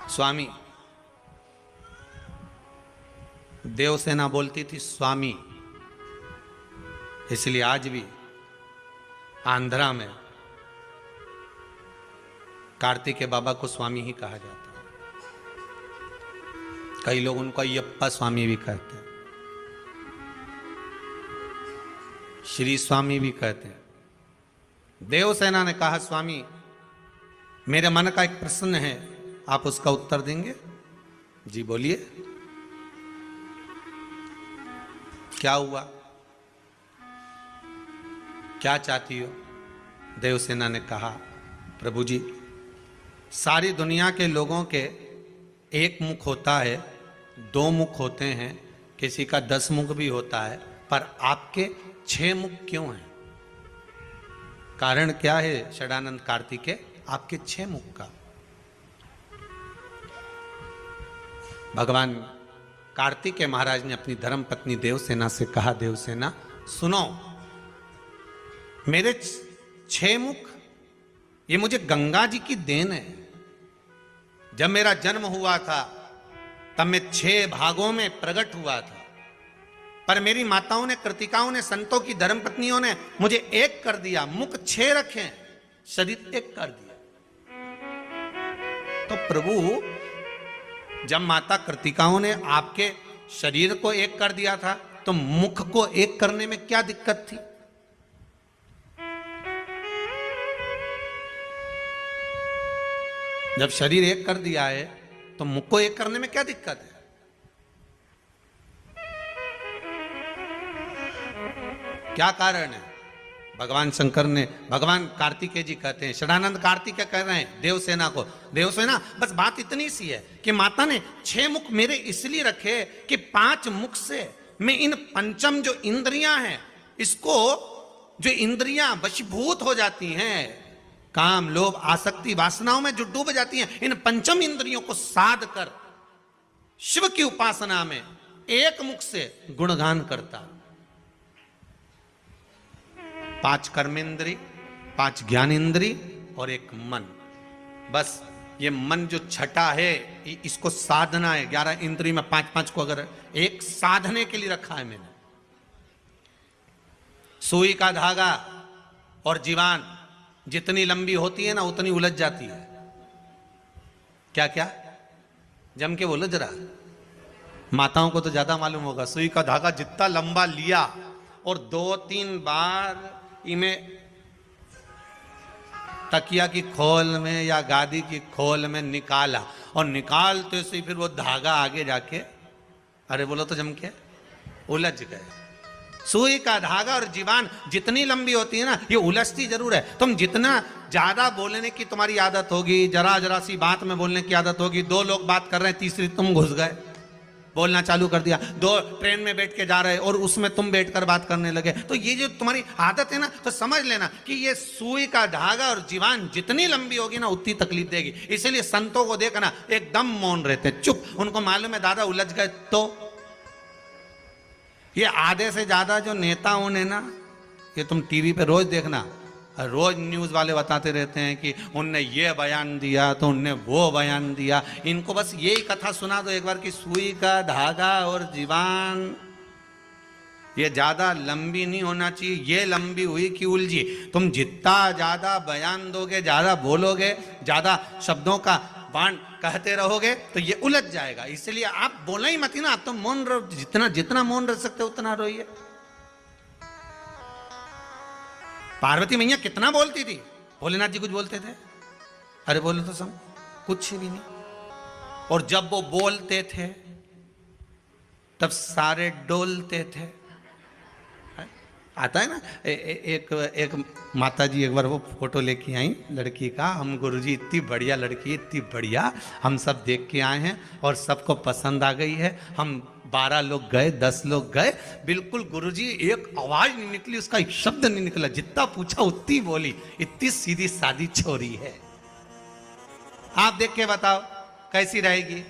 स्वामी, देवसेना बोलती थी स्वामी, इसलिए आज भी आंध्रा में कार्तिकेय बाबा को स्वामी ही कहा जाता है। कई लोग उनको अयप्पा स्वामी भी कहते हैं, श्री स्वामी भी कहते हैं। देवसेना ने कहा स्वामी मेरे मन का एक प्रश्न है, आप उसका उत्तर देंगे? जी बोलिए, क्या हुआ, क्या चाहती हो? देवसेना ने कहा प्रभु जी, सारी दुनिया के लोगों के एक मुख होता है, दो मुख होते हैं, किसी का 10 मुख भी होता है, पर आपके 6 मुख क्यों हैं? कारण क्या है षडानंद कार्तिकेय आपके 6 मुख का? भगवान कार्तिकेय महाराज ने अपनी धर्म पत्नी देवसेना से कहा, देवसेना सुनो, मेरे 6 मुख ये मुझे गंगा जी की देन है। जब मेरा जन्म हुआ था तब मैं 6 भागों में प्रकट हुआ था, पर मेरी माताओं ने, कृतिकाओं ने, संतों की धर्म पत्नियों ने मुझे एक कर दिया, मुख 6 रखे, शरीर एक कर दिया। तो प्रभु जब माता कृतिकाओं ने आपके शरीर को एक कर दिया था तो मुख को एक करने में क्या दिक्कत थी? जब शरीर एक कर दिया है तो मुख को एक करने में क्या दिक्कत है? क्या कारण है? भगवान शंकर ने, भगवान कार्तिकेय जी कहते हैं, षडानंद कार्तिकेय कह रहे हैं देवसेना को, देवसेना बस बात इतनी सी है कि माता ने 6 मुख मेरे इसलिए रखे कि 5 मुख से मैं इन पंचम जो इंद्रियां हैं, इसको, जो इंद्रियां वशीभूत हो जाती हैं, काम, लोभ, आसक्ति, वासनाओं में जो डूब जाती हैं, इन पंचम इंद्रियों को साध कर शिव की उपासना में एक मुख से गुणगान करता। 5 कर्मेंद्री, 5 ज्ञानेंद्री और एक मन। बस ये मन जो छठा है इसको साधना है। 11 इंद्री में 5-5 को अगर एक साधने के लिए रखा है मैंने। सुई का धागा और जीवान जितनी लंबी होती है ना उतनी उलझ जाती है। क्या क्या जम के बोलो जरा, माताओं को तो ज्यादा मालूम होगा। सुई का धागा जितना लंबा लिया और 2-3 बार इमें तकिया की खोल में या गादी की खोल में निकाला और निकालते से फिर वो धागा आगे जाके, अरे बोलो तो जम के उलझ गए। सुई का धागा और जीवान जितनी लंबी होती है ना ये उलझती जरूर है। तुम जितना ज्यादा बोलने की तुम्हारी आदत होगी, जरा जरा सी बात में बोलने की आदत होगी, 2 लोग बात कर रहे हैं तीसरी तुम घुस गए, बोलना चालू कर दिया। 2 ट्रेन में बैठ के जा रहे और उसमें तुम बैठकर बात करने लगे। तो ये जो तुम्हारी आदत है ना, तो समझ लेना कि ये सुई का धागा और जीवान जितनी लंबी होगी ना उतनी तकलीफ देगी। इसलिए संतों को देखना एकदम मौन रहते, चुप। उनको मालूम है दादा उलझ गए। तो ये आधे से ज्यादा जो नेताओं ने ना, ये तुम टीवी पे रोज देखना, रोज न्यूज वाले बताते रहते हैं कि उनने ये बयान दिया तो उनने वो बयान दिया। इनको बस यही कथा सुना दो एक बार कि सुई का धागा और जीवान ये ज्यादा लंबी नहीं होना चाहिए, ये लंबी हुई कि उलझी। तुम जितना ज्यादा बयान दोगे, ज्यादा बोलोगे, ज्यादा शब्दों का बाण कहते रहोगे तो ये उलझ जाएगा। इसलिए आप बोला ही मत ही ना, आप तो मौन रहो, जितना जितना मौन रह सकते उतना रोइए। पार्वती मैया कितना बोलती थी, भोलेनाथ जी कुछ बोलते थे? अरे बोलो तो सम, कुछ भी नहीं। और जब वो बोलते थे तब सारे डोलते थे। आता है ना एक माता जी एक बार वो फोटो लेके आई लड़की का, हम गुरुजी इतनी बढ़िया लड़की, इतनी बढ़िया, हम सब देख के आए हैं और सबको पसंद आ गई है। हम 12 लोग गए, 10 लोग गए, बिल्कुल गुरुजी एक आवाज नहीं निकली, उसका एक शब्द नहीं निकला, जितना पूछा उतनी बोली, इतनी सीधी सादी छोरी है। आप देख के बताओ कैसी रहेगी?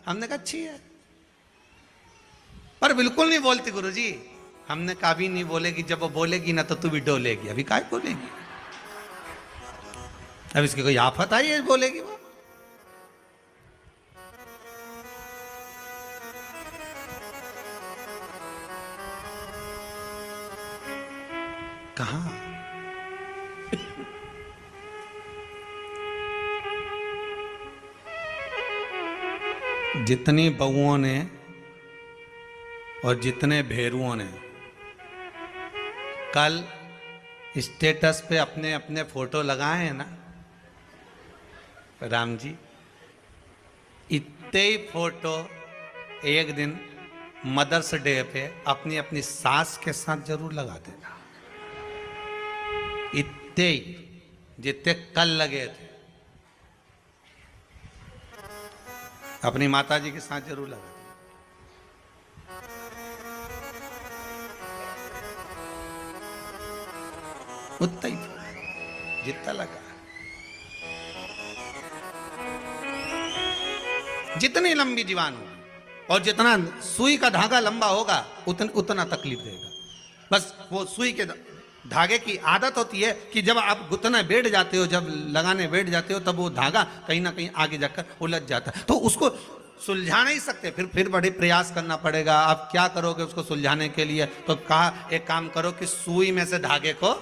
हमने कहा अच्छी है, पर बिल्कुल नहीं बोलती गुरुजी। हमने कहा भी नहीं बोलेगी, जब वो बोलेगी ना तो तू भी डोलेगी। अभी काय बोलेगी? अब इसकी कोई आफत आई है बोलेगी वो? कहां? जितनी बहुओं ने और जितने भेरुओं ने कल स्टेटस पे अपने अपने फोटो लगाए हैं ना राम जी, इतने ही फोटो एक दिन मदर्स डे पे अपनी अपनी सास के साथ जरूर लगा देना। इतने ही जितने कल लगे थे अपनी माता जी के साथ जरूर लगा। उतना ही जितना लगा, जितनी लंबी जीवान होगी और जितना सुई का धागा लंबा होगा उतना तकलीफ देगा। बस वो सुई के धागे की आदत होती है कि जब आप गुथने बैठ जाते हो, जब लगाने बैठ जाते हो, तब वो धागा कहीं ना कहीं आगे जाकर उलझ जाता है। तो उसको सुलझा नहीं सकते, फिर बड़े प्रयास करना पड़ेगा। आप क्या करोगे उसको सुलझाने के लिए? तो कहा एक काम करो कि सुई में से धागे को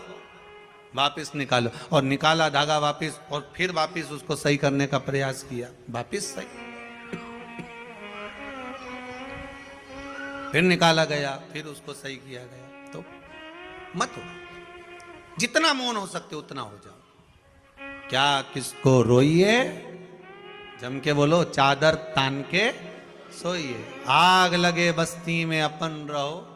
वापिस निकालो, और निकाला धागा वापिस, और फिर वापिस उसको सही करने का प्रयास किया, वापिस सही, फिर निकाला गया, फिर उसको सही किया गया। तो मत हो, जितना मौन हो सकते उतना हो जाओ। क्या किसको रोइए, जम के बोलो, चादर तान के सोइए। आग लगे बस्ती में अपन रहो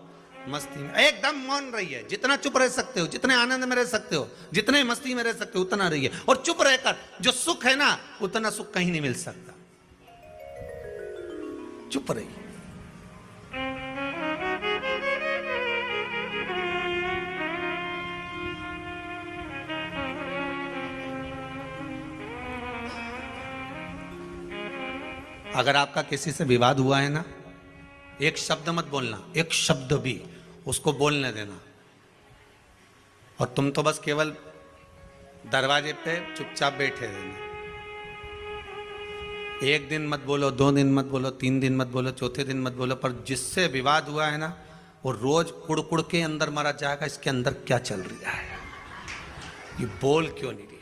मस्ती में। एकदम मौन रहिए, जितना चुप रह सकते हो, जितने आनंद में रह सकते हो, जितने मस्ती में रह सकते हो उतना रहिए। और चुप रहकर जो सुख है ना, उतना सुख कहीं नहीं मिल सकता। चुप रहिए। अगर आपका किसी से विवाद हुआ है ना, एक शब्द मत बोलना, एक शब्द भी उसको बोलने देना। और तुम तो बस केवल दरवाजे पे चुपचाप बैठे रहना। एक दिन मत बोलो, 2 दिन मत बोलो, 3 दिन मत बोलो, चौथे दिन मत बोलो, पर जिससे विवाद हुआ है ना, वो रोज कुड़ के अंदर मारा जाएगा, इसके अंदर क्या चल रहा है, ये बोल क्यों नहीं रहा,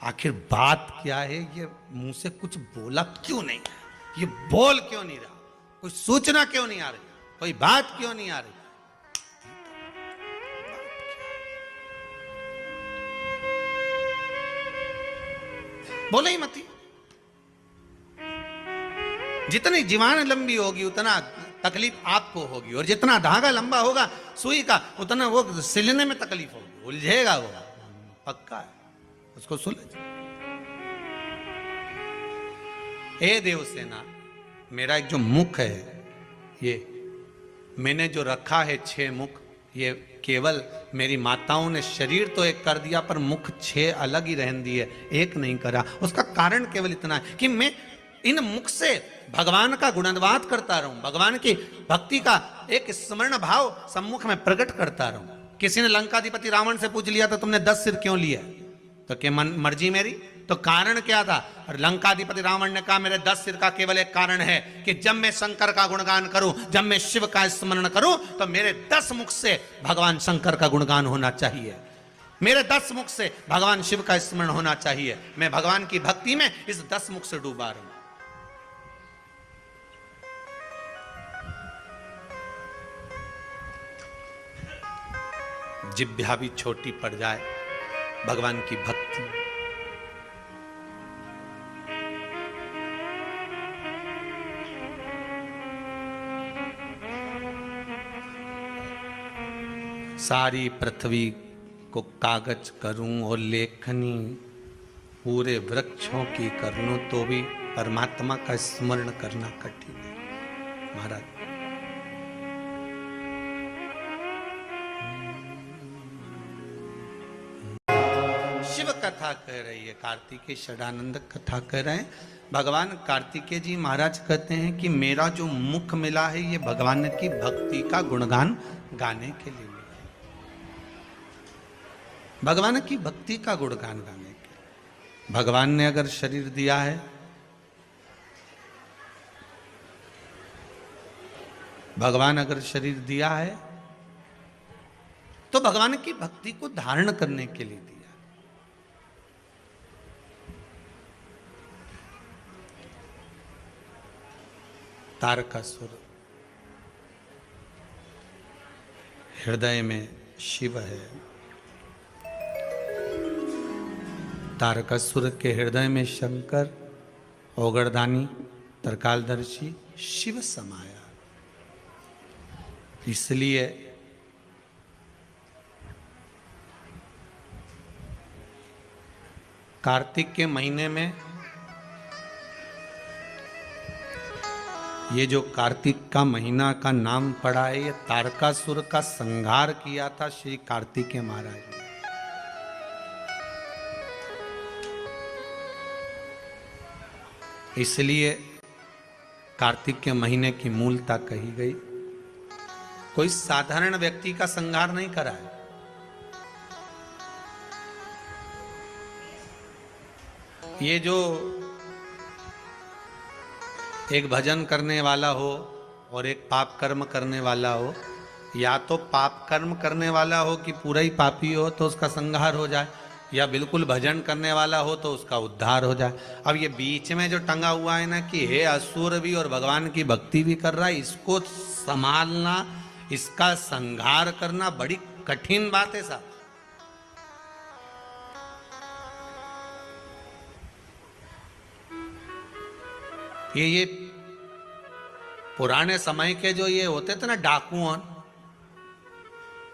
आखिर बात क्या है, ये मुंह से कुछ बोला क्यों नहीं, ये बोल क्यों नहीं रहा, कोई सूचना क्यों नहीं आ रही, कोई बात क्यों नहीं आ रही। बोले ही मत। जितनी जीवान लंबी होगी उतना तकलीफ आपको होगी, और जितना धागा लंबा होगा सुई का उतना वो सिलने में तकलीफ होगी, उलझेगा वो, पक्का है, उसको सुलझ। हे देवसेना, मेरा एक जो मुख है, ये मैंने जो रखा है 6 मुख, ये केवल मेरी माताओं ने शरीर तो एक कर दिया पर मुख 6 अलग ही रहन दिए, एक नहीं करा। उसका कारण केवल इतना है कि मैं इन मुख से भगवान का गुणगान करता रहूं, भगवान की भक्ति का एक स्मरण भाव सम्मुख में प्रकट करता रहूं। किसी ने लंकाधिपति रावण से पूछ लिया था तुमने 10 सिर क्यों लिया, तो क्या मर्जी मेरी, तो कारण क्या था, और लंकाधिपति रावण ने कहा मेरे 10 सिर का केवल एक कारण है कि जब मैं शंकर का गुणगान करूं, जब मैं शिव का स्मरण करूं, तो मेरे 10 मुख से भगवान शंकर का गुणगान होना चाहिए, मेरे 10 मुख से भगवान शिव का स्मरण होना चाहिए। मैं भगवान की भक्ति में इस 10 मुख से डूबा रहूं। जिह्वा भी छोटी पड़ जाए भगवान की भक्ति में। सारी पृथ्वी को कागज करूं और लेखनी पूरे वृक्षों की कर लूं तो भी परमात्मा का स्मरण करना कठिन है महाराज। शिव कथा कह रही है, कार्तिकेय षडानंद कथा कह रहे हैं। भगवान कार्तिकेय जी महाराज कहते हैं कि मेरा जो मुख मिला है ये भगवान की भक्ति का गुणगान गाने के लिए मिला है, भगवान की भक्ति का गुणगान गाने के लिए। भगवान ने अगर शरीर दिया है, भगवान अगर शरीर दिया है तो भगवान की भक्ति को धारण करने के लिए दिया। तारकासुर हृदय में शिव है, तारकासुर के हृदय में शंकर ओगरदानी तरकालदर्शी शिव समाया। इसलिए कार्तिक के महीने में ये जो कार्तिक का महीना का नाम पड़ा है, ये तारकासुर का संहार किया था श्री कार्तिकेय महाराज ने। इसलिए कार्तिक के महीने की मूलता कही गई। कोई साधारण व्यक्ति का संहार नहीं करा है। ये जो एक भजन करने वाला हो और एक पाप कर्म करने वाला हो, या तो पाप कर्म करने वाला हो कि पूरा ही पापी हो तो उसका संहार हो जाए, या बिल्कुल भजन करने वाला हो तो उसका उद्धार हो जाए। अब ये बीच में जो टंगा हुआ है ना कि हे असुर भी और भगवान की भक्ति भी कर रहा है, इसको संभालना, इसका संहार करना बड़ी कठिन बात है साहब। ये पुराने समय के जो ये होते थे ना डाकू,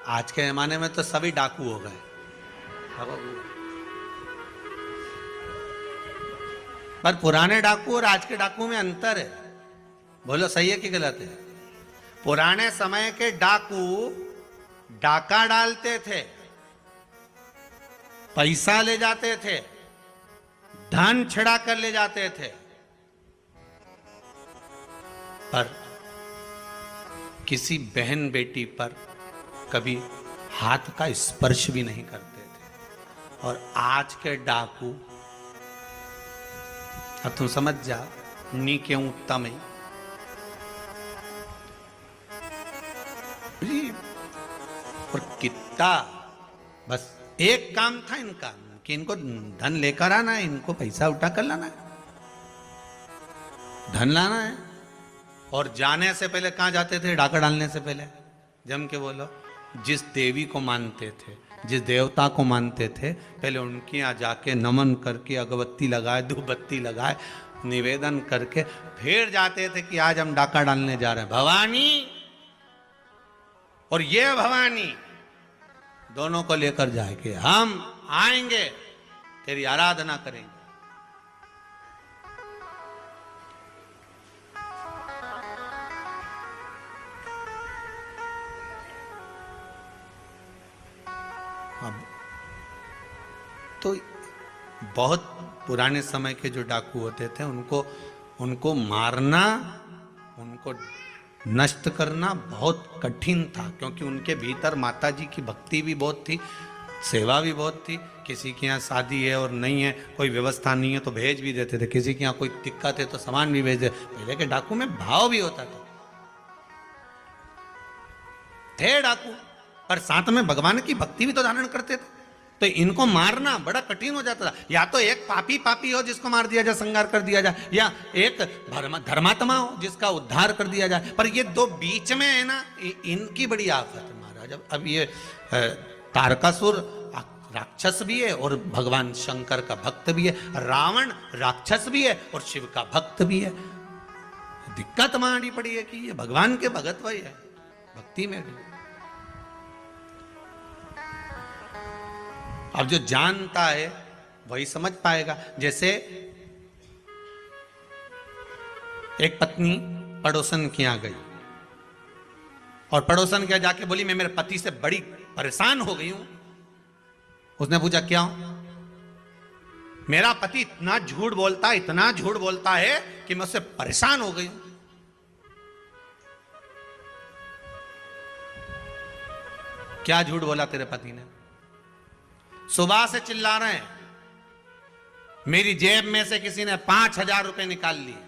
आज के जमाने में तो सभी डाकू हो गए। पर पुराने डाकू और आज के डाकू में अंतर है, बोलो सही है कि गलत है? पुराने समय के डाकू डाका डालते थे, पैसा ले जाते थे, धन छिड़ा कर ले जाते थे, पर किसी बहन बेटी पर कभी हाथ का स्पर्श भी नहीं करते थे। और आज के डाकू, अब तुम समझ जाओ, नी के उत्तम है। और कितना, बस एक काम था इनका कि इनको धन लेकर आना है, इनको पैसा उठा कर लाना है, धन लाना है। और जाने से पहले कहाँ जाते थे? डाका डालने से पहले जम के बोलो, जिस देवी को मानते थे, जिस देवता को मानते थे, पहले उनके यहाँ जाके नमन करके अगरबत्ती लगाए, धूपबत्ती लगाए, निवेदन करके फिर जाते थे कि आज हम डाका डालने जा रहे हैं। भवानी और ये भवानी दोनों को लेकर जाएंगे, हम आएंगे, तेरी आराधना करेंगे। अब तो बहुत पुराने समय के जो डाकू होते थे, उनको मारना, उनको नष्ट करना बहुत कठिन था, क्योंकि उनके भीतर माता जी की भक्ति भी बहुत थी, सेवा भी बहुत थी। किसी के यहाँ शादी है और नहीं है, कोई व्यवस्था नहीं है तो भेज भी देते थे, किसी के यहाँ कोई दिक्कत है तो सामान भी भेज देते। पहले के डाकू में भाव भी होता था, थे डाकू, पर साथ में भगवान की भक्ति भी तो धारण करते थे। तो इनको मारना बड़ा कठिन हो जाता था। या तो एक पापी हो जिसको मार दिया जाए, संहार कर दिया जाए, या एक धर्मात्मा हो जिसका उद्धार कर दिया जाए। पर ये दो बीच में है ना, इनकी बड़ी आफत है महाराज। अब ये तारकासुर राक्षस भी है और भगवान शंकर का भक्त भी है, रावण राक्षस भी है और शिव का भक्त भी है। दिक्कत मानी पड़ी है कि ये भगवान के भगत वही है, भक्ति में भी। अब जो जानता है वही समझ पाएगा। जैसे एक पत्नी पड़ोसन के यहाँ गई और पड़ोसन के यहाँ जाके बोली, मैं मेरे पति से बड़ी परेशान हो गई हूं। उसने पूछा क्यों? मेरा पति इतना झूठ बोलता है कि मैं उससे परेशान हो गई हूं। क्या झूठ बोला तेरे पति ने? सुबह से चिल्ला रहे हैं, मेरी जेब में से किसी ने 5,000 रुपए निकाल लिए।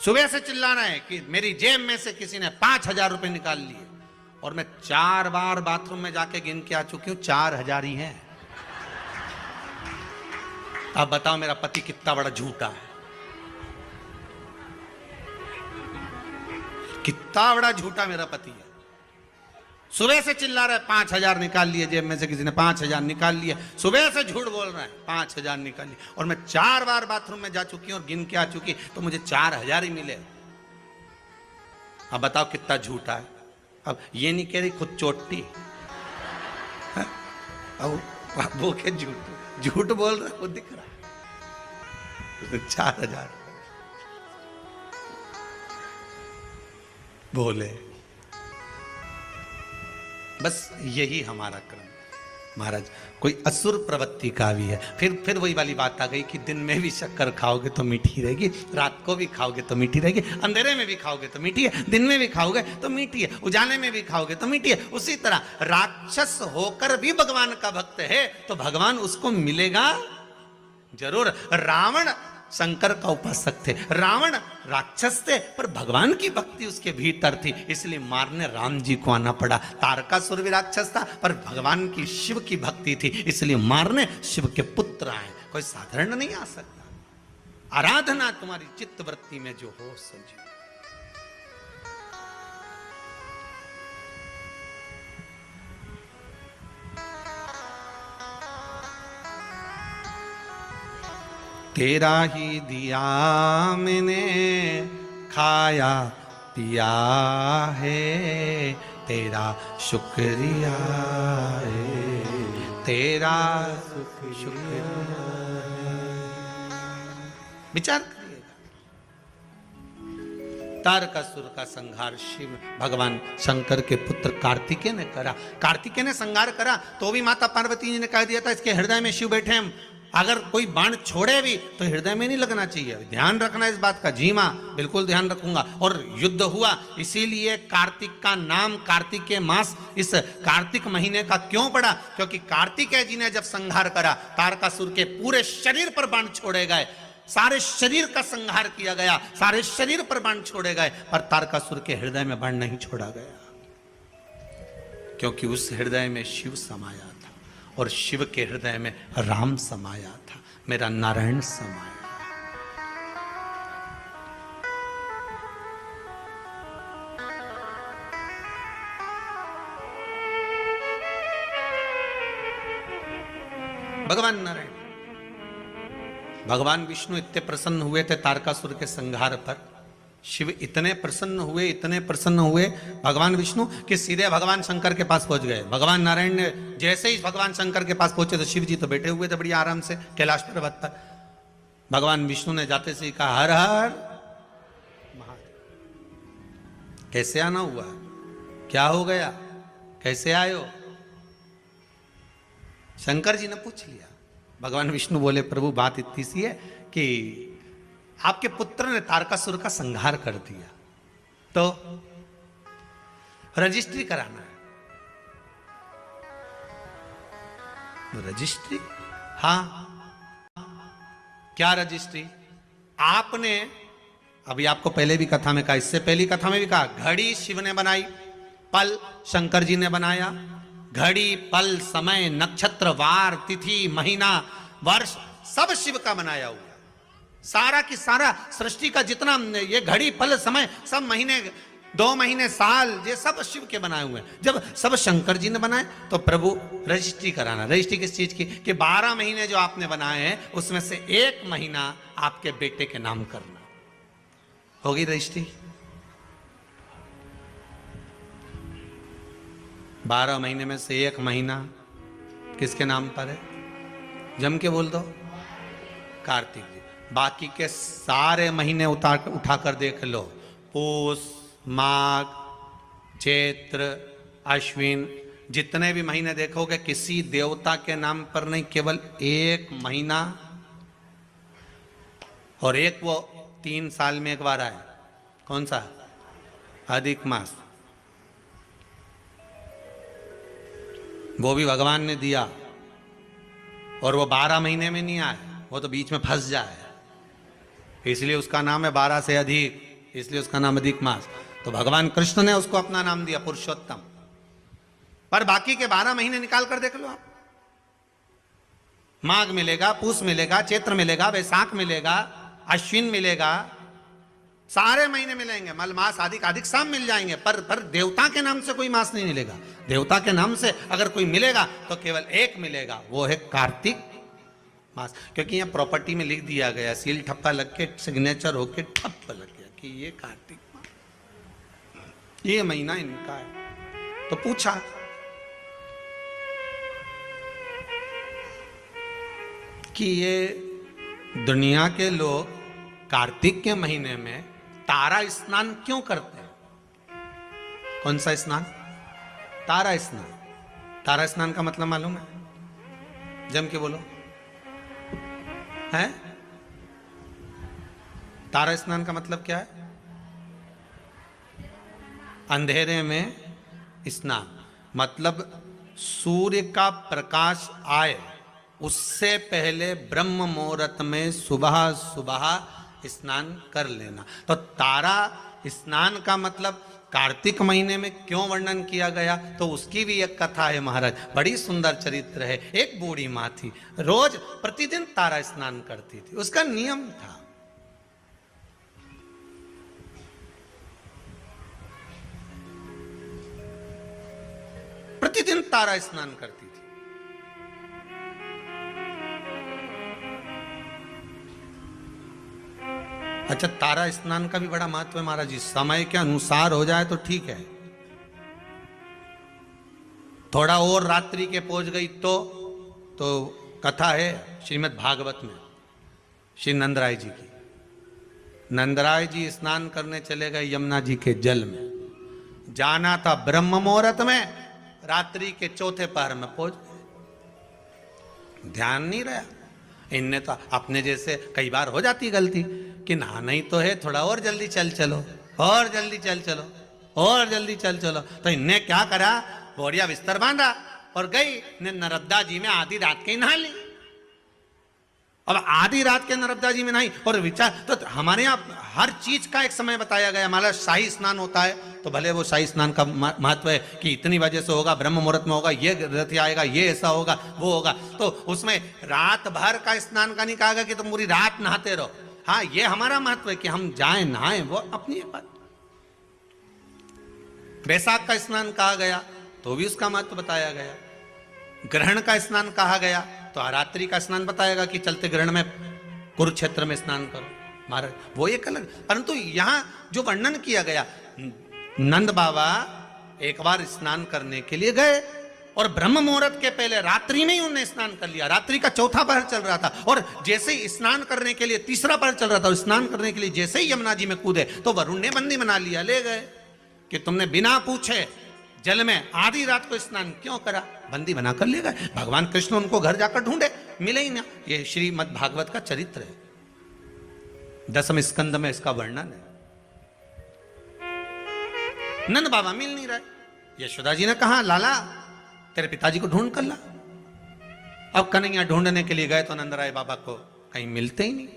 सुबह से चिल्ला रहे हैं कि मेरी जेब में से किसी ने 5,000 रुपए निकाल लिए, और मैं 4 बार बाथरूम में जाके गिन के आ चुकी हूं, 4,000 ही है। अब बताओ मेरा पति कितना बड़ा झूठा है, कितना बड़ा झूठा मेरा पति है। सुबह से चिल्ला रहा है 5,000 निकाल लिए जेब में से किसी ने, 5,000 निकाल लिए। सुबह से झूठ बोल रहा है 5,000 निकाल लिए, और मैं 4 बार बाथरूम में जा चुकी हूं और गिन के आ चुकी, तो मुझे 4,000 ही मिले। अब बताओ कितना झूठा है। अब ये नहीं कह रही खुद चोटी, अब वो के झूठ बोल रहा है, वो दिख रहा है। 4,000 बोले। बस यही हमारा क्रम महाराज। कोई असुर प्रवृत्ति का भी है। फिर वही वाली बात आ गई कि दिन में भी शक्कर खाओगे तो मीठी रहेगी, रात को भी खाओगे तो मीठी रहेगी, अंधेरे में भी खाओगे तो मीठी है, दिन में भी खाओगे तो मीठी है, उजाले में भी खाओगे तो मीठी है। उसी तरह राक्षस होकर भी भगवान का भक्त है तो भगवान उसको मिलेगा जरूर। रावण शंकर का उपासक थे, रावण राक्षस थे, पर भगवान की भक्ति उसके भीतर थी, इसलिए मारने राम जी को आना पड़ा। तारकासुर भी राक्षस था पर भगवान की शिव की भक्ति थी, इसलिए मारने शिव के पुत्र आए। कोई साधारण नहीं आ सकता। आराधना तुम्हारी चित्त वृत्ति में जो हो सजी। तेरा ही दिया मैंने खाया पिया है, तेरा शुक्रिया है, तेरा शुक्रिया। विचार करिएगा। तारकासुर का संहार शिव भगवान शंकर के पुत्र कार्तिकेय ने करा। कार्तिकेय ने संहार करा तो भी माता पार्वती जी ने कह दिया था इसके हृदय में शिव बैठे हैं, अगर कोई बाण छोड़े भी तो हृदय में नहीं लगना चाहिए। ध्यान रखना इस बात का। जी मां, बिल्कुल ध्यान रखूंगा। और युद्ध हुआ, इसीलिए कार्तिक का नाम कार्तिक के मास इस कार्तिक महीने का क्यों पड़ा? क्योंकि कार्तिकेय जी ने जब संहार करा, तारकासुर के पूरे शरीर पर बाण छोड़े गए, सारे शरीर का संहार किया गया, सारे शरीर पर बाण छोड़े गए, पर तारकासुर के हृदय में बाण नहीं छोड़ा गया, क्योंकि उस हृदय में शिव समाया था और शिव के हृदय में राम समाया था, मेरा नारायण समाया। भगवान नारायण, भगवान विष्णु इतने प्रसन्न हुए थे तारकासुर के संहार पर। शिव इतने प्रसन्न हुए भगवान विष्णु कि सीधे भगवान शंकर के पास पहुंच गए। भगवान नारायण ने जैसे ही भगवान शंकर के पास पहुंचे तो शिव जी तो बैठे हुए थे बड़ी आराम से कैलाश पर्वत पर। भगवान विष्णु ने जाते से कहा, हर हर महादेव। कैसे आना हुआ? क्या हो गया? कैसे आयो? शंकर जी ने पूछ लिया। भगवान विष्णु बोले, प्रभु बात इतनी सी है कि आपके पुत्र ने तारकासुर का संहार कर दिया, तो रजिस्ट्री कराना है। रजिस्ट्री? हाँ। क्या रजिस्ट्री? आपने अभी आपको पहले भी कथा में कहा, इससे पहली कथा में भी कहा, घड़ी शिव ने बनाई, पल शंकर जी ने बनाया। घड़ी, पल, समय, नक्षत्र, वार, तिथि, महीना, वर्ष सब शिव का बनाया हुआ। सारा की सारा सृष्टि का जितना ये घड़ी, पल, समय, सब महीने, 2 महीने, साल, ये सब शिव के बनाए हुए हैं। जब सब शंकर जी ने बनाए तो प्रभु रजिस्ट्री कराना। रजिस्ट्री किस चीज की? कि 12 महीने जो आपने बनाए हैं उसमें से 1 महीना आपके बेटे के नाम करना। होगी रजिस्ट्री? 12 महीने में से 1 महीना किसके नाम पर है? जम के बोल दो, कार्तिक जी। बाकी के सारे महीने उठाकर देख लो, पूस, माघ, चैत्र, अश्विन, जितने भी महीने देखोगे किसी देवता के नाम पर नहीं, केवल 1 महीना। और एक वो 3 साल में एक बार आए, कौन सा? अधिक मास। वो भी भगवान ने दिया और वो 12 महीने में नहीं आए, वो तो बीच में फंस जाए, इसलिए उसका नाम है 12 से अधिक, इसलिए उसका नाम अधिक मास। तो भगवान कृष्ण ने उसको अपना नाम दिया पुरुषोत्तम। पर बाकी के 12 महीने निकाल कर देख लो आप। माघ मिलेगा, पूस मिलेगा, चैत्र मिलेगा, वैशाख मिलेगा, अश्विन मिलेगा, सारे महीने मिलेंगे, मल मास आदि अधिक शाम मिल जाएंगे, पर देवता के नाम से कोई मास नहीं मिलेगा। देवता के नाम से अगर कोई मिलेगा तो केवल 1 मिलेगा, वो है कार्तिक मास। क्योंकि यहाँ प्रॉपर्टी में लिख दिया गया, सील ठप्पा लग के सिग्नेचर होके ठप्प लग गया कि ये कार्तिक मास, ये महीना इनका है। तो पूछा कि ये दुनिया के लोग कार्तिक के महीने में तारा स्नान क्यों करते हैं? कौन सा स्नान? तारा स्नान। तारा स्नान का मतलब मालूम है? जम के बोलो, है? तारा स्नान का मतलब क्या है? अंधेरे में स्नान, मतलब सूर्य का प्रकाश आए उससे पहले ब्रह्म मुहूर्त में सुबह सुबह स्नान कर लेना। तो तारा स्नान का मतलब कार्तिक महीने में क्यों वर्णन किया गया? तो उसकी भी एक कथा है महाराज, बड़ी सुंदर चरित्र है। एक बूढ़ी माँ थी, रोज प्रतिदिन तारा स्नान करती थी, उसका नियम था। प्रतिदिन तारा स्नान करती थी। अच्छा, तारा स्नान का भी बड़ा महत्व है महाराज जी। समय के अनुसार हो जाए तो ठीक है, थोड़ा और रात्रि के पहुंच गई तो कथा है श्रीमद् भागवत में श्री नंदराय जी की। नंदराय जी स्नान करने चले गए यमुना जी के जल में। जाना था ब्रह्म मुहूर्त में, रात्रि के 4थे पहर में पहुंच गए। ध्यान नहीं रहा। इनने तो अपने जैसे कई बार हो जाती गलती कि नहाना ही तो है, थोड़ा और जल्दी चल चलो, और जल्दी चल चलो, और जल्दी चल चलो। तो इनने क्या करा, बोरिया बिस्तर बांधा और गई ने नर्मदा जी में आधी रात के ही नहा ली। अब आधी रात के नर्मदा जी में नहीं, और विचार तो हमारे यहाँ हर चीज का एक समय बताया गया। हमारा शाही स्नान होता है तो भले वो शाही स्नान का महत्व है कि इतनी बजे से होगा, ब्रह्म मुहूर्त में होगा, ये रथ आएगा, ये ऐसा होगा, वो होगा, तो उसमें रात भर का स्नान का नहीं कहा गया कि तुम पूरी रात नहाते रहो। हाँ, ये हमारा महत्व है कि हम जाएं नहाएं, वो अपनी बात। बैसाख का स्नान कहा गया तो भी उसका महत्व बताया गया। ग्रहण का स्नान कहा गया तो रात्रि का स्नान बताएगा कि चलते ग्रहण में कुरुक्षेत्र में स्नान करो महाराज, वो एक अलग। परंतु यहां जो वर्णन किया गया, नंद बाबा एक बार स्नान करने के लिए गए और ब्रह्म मुहूर्त के पहले रात्रि में ही उन्होंने स्नान कर लिया। रात्रि का चौथा पहर चल रहा था और जैसे ही स्नान करने के लिए तीसरा पहर चल रहा था और स्नान करने के लिए जैसे ही यमुना जी में कूदे तो वरुण ने बंदी बना लिया, ले गए कि तुमने बिना पूछे जल में आधी रात को स्नान क्यों करा, बंदी बनाकर ले गए। भगवान कृष्ण उनको घर जाकर ढूंढे, मिले ही ना। ये श्रीमद् भागवत का चरित्र है, 10वें स्कंद में इसका वर्णन है। नंद बाबा मिल नहीं रहे। यशोदा जी ने कहा, लाला तेरे पिताजी को ढूंढ कर ला। अब कन्हैया ढूंढने के लिए गए तो नंदराय बाबा को कहीं मिलते ही नहीं।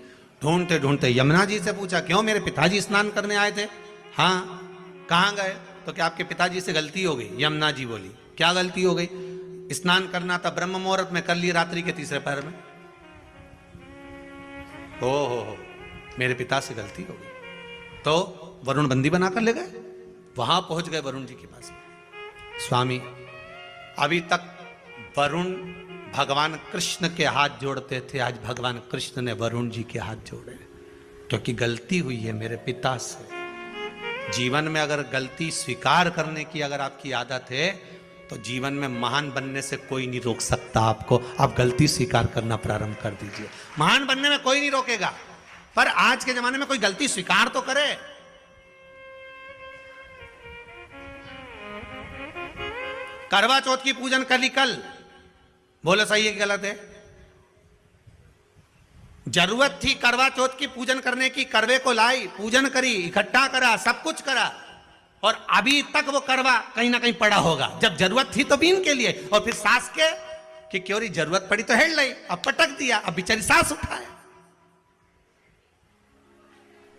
ढूंढते ढूंढते यमुना जी से पूछा, क्यों मेरे पिताजी स्नान करने आए थे? हाँ, कहां गए? तो क्या आपके पिताजी से गलती हो गई? यमुना जी बोली, क्या गलती हो गई? स्नान करना था ब्रह्म मुहूर्त में, कर लिए रात्रि के तीसरे पहर में। हो मेरे पिता से गलती हो गई। तो वरुण बंदी बनाकर ले गए। वहां पहुंच गए वरुण जी के पास। स्वामी, अभी तक वरुण भगवान कृष्ण के हाथ जोड़ते थे, आज भगवान कृष्ण ने वरुण जी के हाथ जोड़े, क्योंकि गलती हुई है मेरे पिता से। जीवन में अगर गलती स्वीकार करने की अगर आपकी आदत है तो जीवन में महान बनने से कोई नहीं रोक सकता आपको। आप गलती स्वीकार करना प्रारंभ कर दीजिए, महान बनने में कोई नहीं रोकेगा। पर आज के जमाने में कोई गलती स्वीकार तो करे। करवा चौथ की पूजन कर ली कल, बोलो सही है कि गलत है? जरूरत थी करवा चौथ की पूजन करने की, करवे को लाई, पूजन करी, इकट्ठा करा, सब कुछ करा, और अभी तक वो करवा कहीं ना कहीं पड़ा होगा। जब जरूरत थी तो बीन के लिए, और फिर सास के कि क्यों री जरूरत पड़ी तो हेड लाई, अब पटक दिया, अब बेचारी सास उठाए।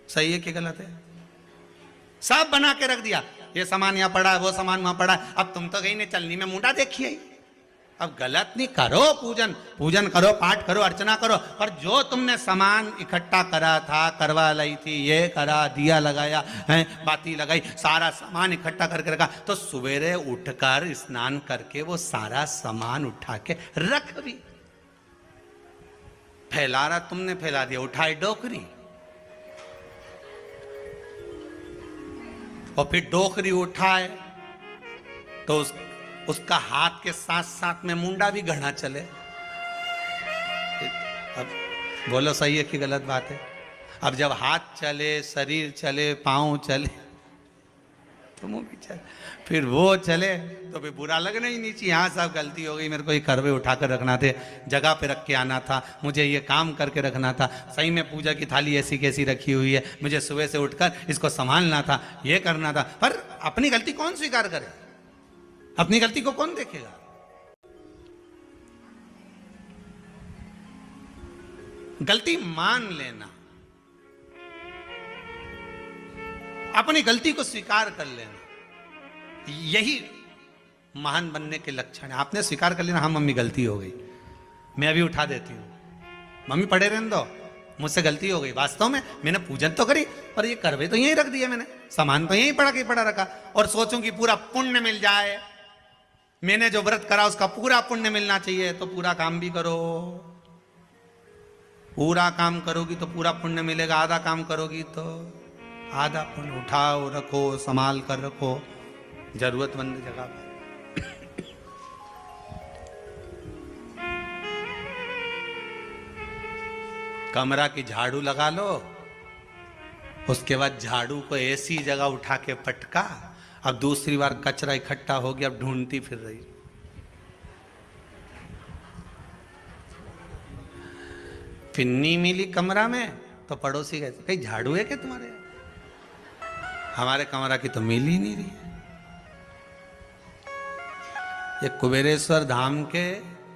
सही है कि गलत है? सब बना के रख दिया, ये सामान यहां पड़ा है, वो सामान वहां पड़ा है। अब तुम तो कहीं ने चलनी में मुंडा देखिए। अब गलत नहीं, करो पूजन करो, पाठ करो, अर्चना करो, पर जो तुमने सामान इकट्ठा करा था, करवा लाई थी, ये करा, दिया लगाया है, बाती लगाई, सारा सामान इकट्ठा करके रखा, तो सवेरे उठकर स्नान करके वो सारा सामान उठा के रख भी। फैला रहा तुमने, फैला दिया, उठाई डोकरी, और फिर डोकरी उठाए तो उसका हाथ के साथ साथ में मुंडा भी गढ़ा चले। अब बोलो सही है कि गलत बात है? अब जब हाथ चले, शरीर चले, पांव चले, तो मुंह भी चले, फिर वो चले तो फिर बुरा लगना ही नहीं चाहिए। हाँ साहब गलती हो गई, मेरे को ये करवे उठाकर रखना थे, जगह पे रख के आना था, मुझे ये काम करके रखना था, सही में पूजा की थाली ऐसी कैसी रखी हुई है, मुझे सुबह से उठकर इसको संभालना था, ये करना था। पर अपनी गलती कौन स्वीकार करे? अपनी गलती को कौन देखेगा? गलती मान लेना, अपनी गलती को स्वीकार कर लेना, यही महान बनने के लक्षण है। आपने स्वीकार कर लेना, हाँ मम्मी गलती हो गई, मैं अभी उठा देती हूं, मम्मी पड़े रहने दो, मुझसे गलती हो गई। वास्तव में मैंने पूजन तो करी, पर ये करवे तो यहीं रख दिया, मैंने सामान तो यहीं पड़ा रखा, और सोचूं कि पूरा पुण्य मिल जाए, मैंने जो व्रत करा उसका पूरा पुण्य मिलना चाहिए, तो पूरा काम भी करो। पूरा काम करोगी तो पूरा पुण्य मिलेगा, आधा काम करोगी तो आधा पुण्य। उठाओ, रखो, संभाल कर रखो जरूरतमंद जगह पर। कमरा की झाड़ू लगा लो, उसके बाद झाड़ू को ऐसी जगह उठा के पटका, अब दूसरी बार कचरा इकट्ठा हो गया, अब ढूंढती फिर रही। फिन्नी मिली कमरा में तो पड़ोसी गए कहीं झाड़ू है क्या तुम्हारे? हमारे कमरा की तो मिल ही नहीं रही है। ये कुबेरेश्वर धाम के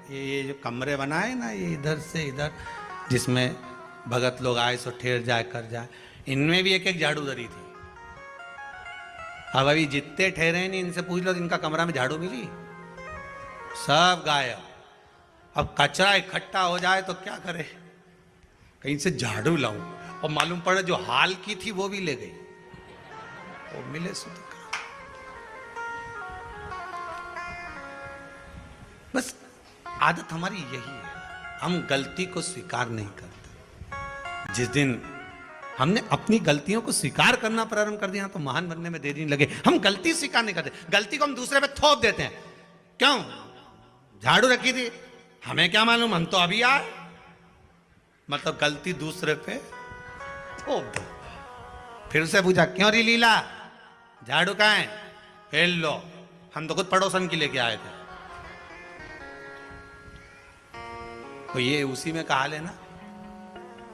ये जो कमरे बनाए ना, ये इधर से इधर जिसमें भगत लोग आए सो ठहर जाए कर जाए, इनमें भी एक एक झाड़ू धरी थी। अब अभी जितने ठहरे नहीं इनसे पूछ लो इनका कमरा में झाड़ू मिली? सब गायब। अब कचरा इकट्ठा हो जाए तो क्या करे, कहीं से झाड़ू लाऊं, और मालूम पड़े जो हाल की थी वो भी ले गई, वो मिले सो तो बस आदत हमारी यही है, हम गलती को स्वीकार नहीं करते। जिस दिन हमने अपनी गलतियों को स्वीकार करना प्रारंभ कर दिया तो महान बनने में देरी नहीं लगे। हम गलती स्वीकार नहीं करते, गलती को हम दूसरे पे थोप देते हैं। क्यों? झाड़ू रखी थी, हमें क्या मालूम, हम तो अभी आए, मतलब गलती दूसरे पे थोप दो। फिर से पूछा क्यों री लीला, झाड़ू कहाँ है? फेल लो, हम तो खुद पड़ोसन की लेके आए थे। तो ये उसी में कहा लेना,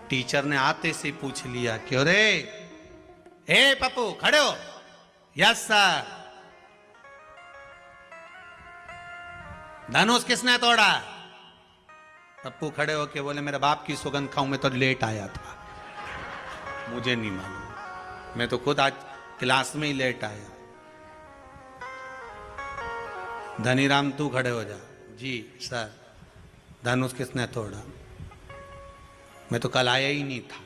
टीचर ने आते से पूछ लिया क्यों रे, ए पप्पू खड़े हो? Yes sir. धनुष किसने तोड़ा? पप्पू खड़े होके बोले मेरे बाप की सौगंध खाऊं, मैं तो लेट आया था, मुझे नहीं मालूम, मैं तो खुद आज क्लास में ही लेट आया। धनीराम तू खड़े हो जा। जी सर। धनुष किसने तोड़ा? मैं तो कल आया ही नहीं था।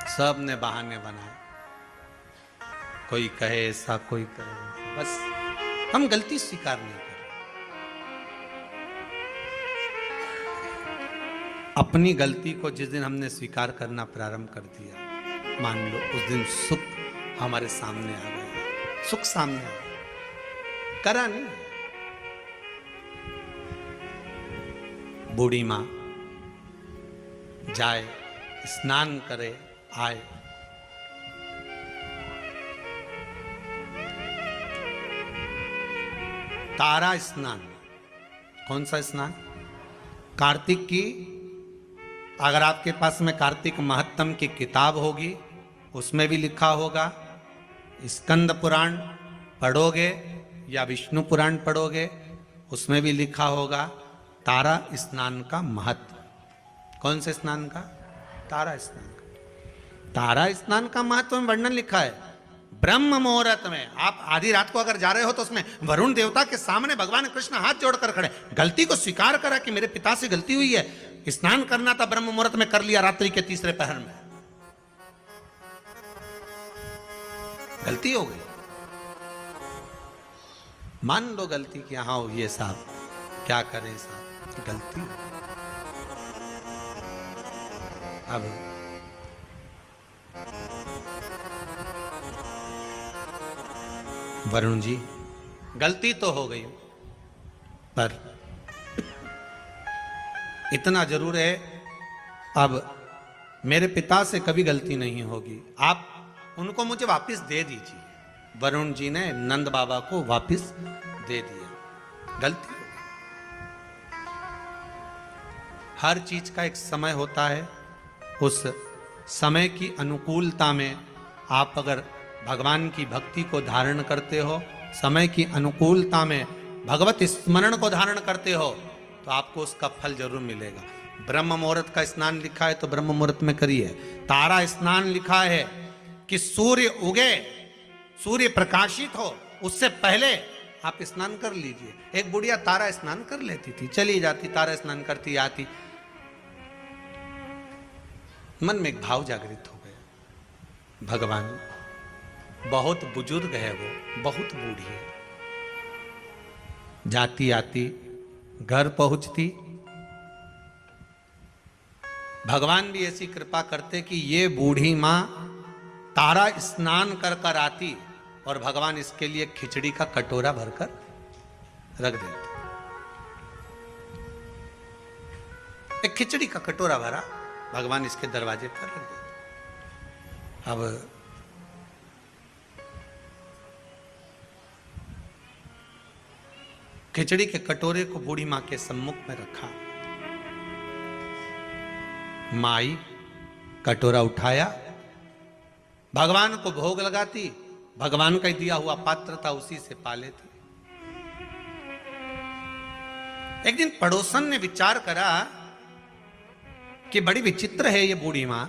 सब ने बहाने बनाए, कोई कहे ऐसा, कोई कहे ऐसा। बस हम गलती स्वीकार नहीं करें। अपनी गलती को जिस दिन हमने स्वीकार करना प्रारंभ कर दिया, मान लो उस दिन सुख हमारे सामने आ गया, सुख सामने आ गया, करा नहीं। बूढ़ी मां जाए, स्नान करे, आए, तारा स्नान। कौन सा स्नान? कार्तिक की, अगर आपके पास में कार्तिक महत्तम की किताब होगी उसमें भी लिखा होगा, स्कंद पुराण पढ़ोगे या विष्णु पुराण पढ़ोगे उसमें भी लिखा होगा तारा स्नान का महत्व। कौन से स्नान का? तारा स्नान का। तारा स्नान का महत्व में वर्णन लिखा है। ब्रह्म मुहूर्त में आप आधी रात को अगर जा रहे हो तो उसमें वरुण देवता के सामने भगवान कृष्ण हाथ जोड़कर खड़े, गलती को स्वीकार करा कि मेरे पिता से गलती हुई है, स्नान करना था ब्रह्म मुहूर्त में, कर लिया रात्रि के तीसरे पहर में, गलती हो गई। मान लो गलती कि हाँ ये साहब क्या करें साहब, गलती। अब वरुण जी गलती तो हो गई, पर इतना जरूर है अब मेरे पिता से कभी गलती नहीं होगी, आप उनको मुझे वापस दे दीजिए। वरुण जी ने नंद बाबा को वापस दे दिया, गलती हो गई। हर चीज का एक समय होता है, उस समय की अनुकूलता में आप अगर भगवान की भक्ति को धारण करते हो, समय की अनुकूलता में भगवत स्मरण को धारण करते हो तो आपको उसका फल जरूर मिलेगा। ब्रह्म मुहूर्त का स्नान लिखा है तो ब्रह्म मुहूर्त में करिए। तारा स्नान लिखा है कि सूर्य उगे, सूर्य प्रकाशित हो उससे पहले आप स्नान कर लीजिए। एक बुढ़िया तारा स्नान कर लेती थी, चली जाती, तारा स्नान करती आती, मन में एक भाव जागृत हो गया, भगवान बहुत बुजुर्ग है, वो बहुत बूढ़ी है, जाती आती घर पहुंचती, भगवान भी ऐसी कृपा करते कि ये बूढ़ी मां तारा स्नान कर कर आती और भगवान इसके लिए खिचड़ी का कटोरा भरकर रख देते। एक खिचड़ी का कटोरा भरा भगवान इसके दरवाजे पर रख देते। अब खिचड़ी के कटोरे को बूढ़ी मां के सम्मुख में रखा। माई कटोरा उठाया, भगवान को भोग लगाती, भगवान का दिया हुआ पात्र था उसी से पा लेती। एक दिन पड़ोसन ने विचार करा कि बड़ी विचित्र है ये बूढ़ी मां,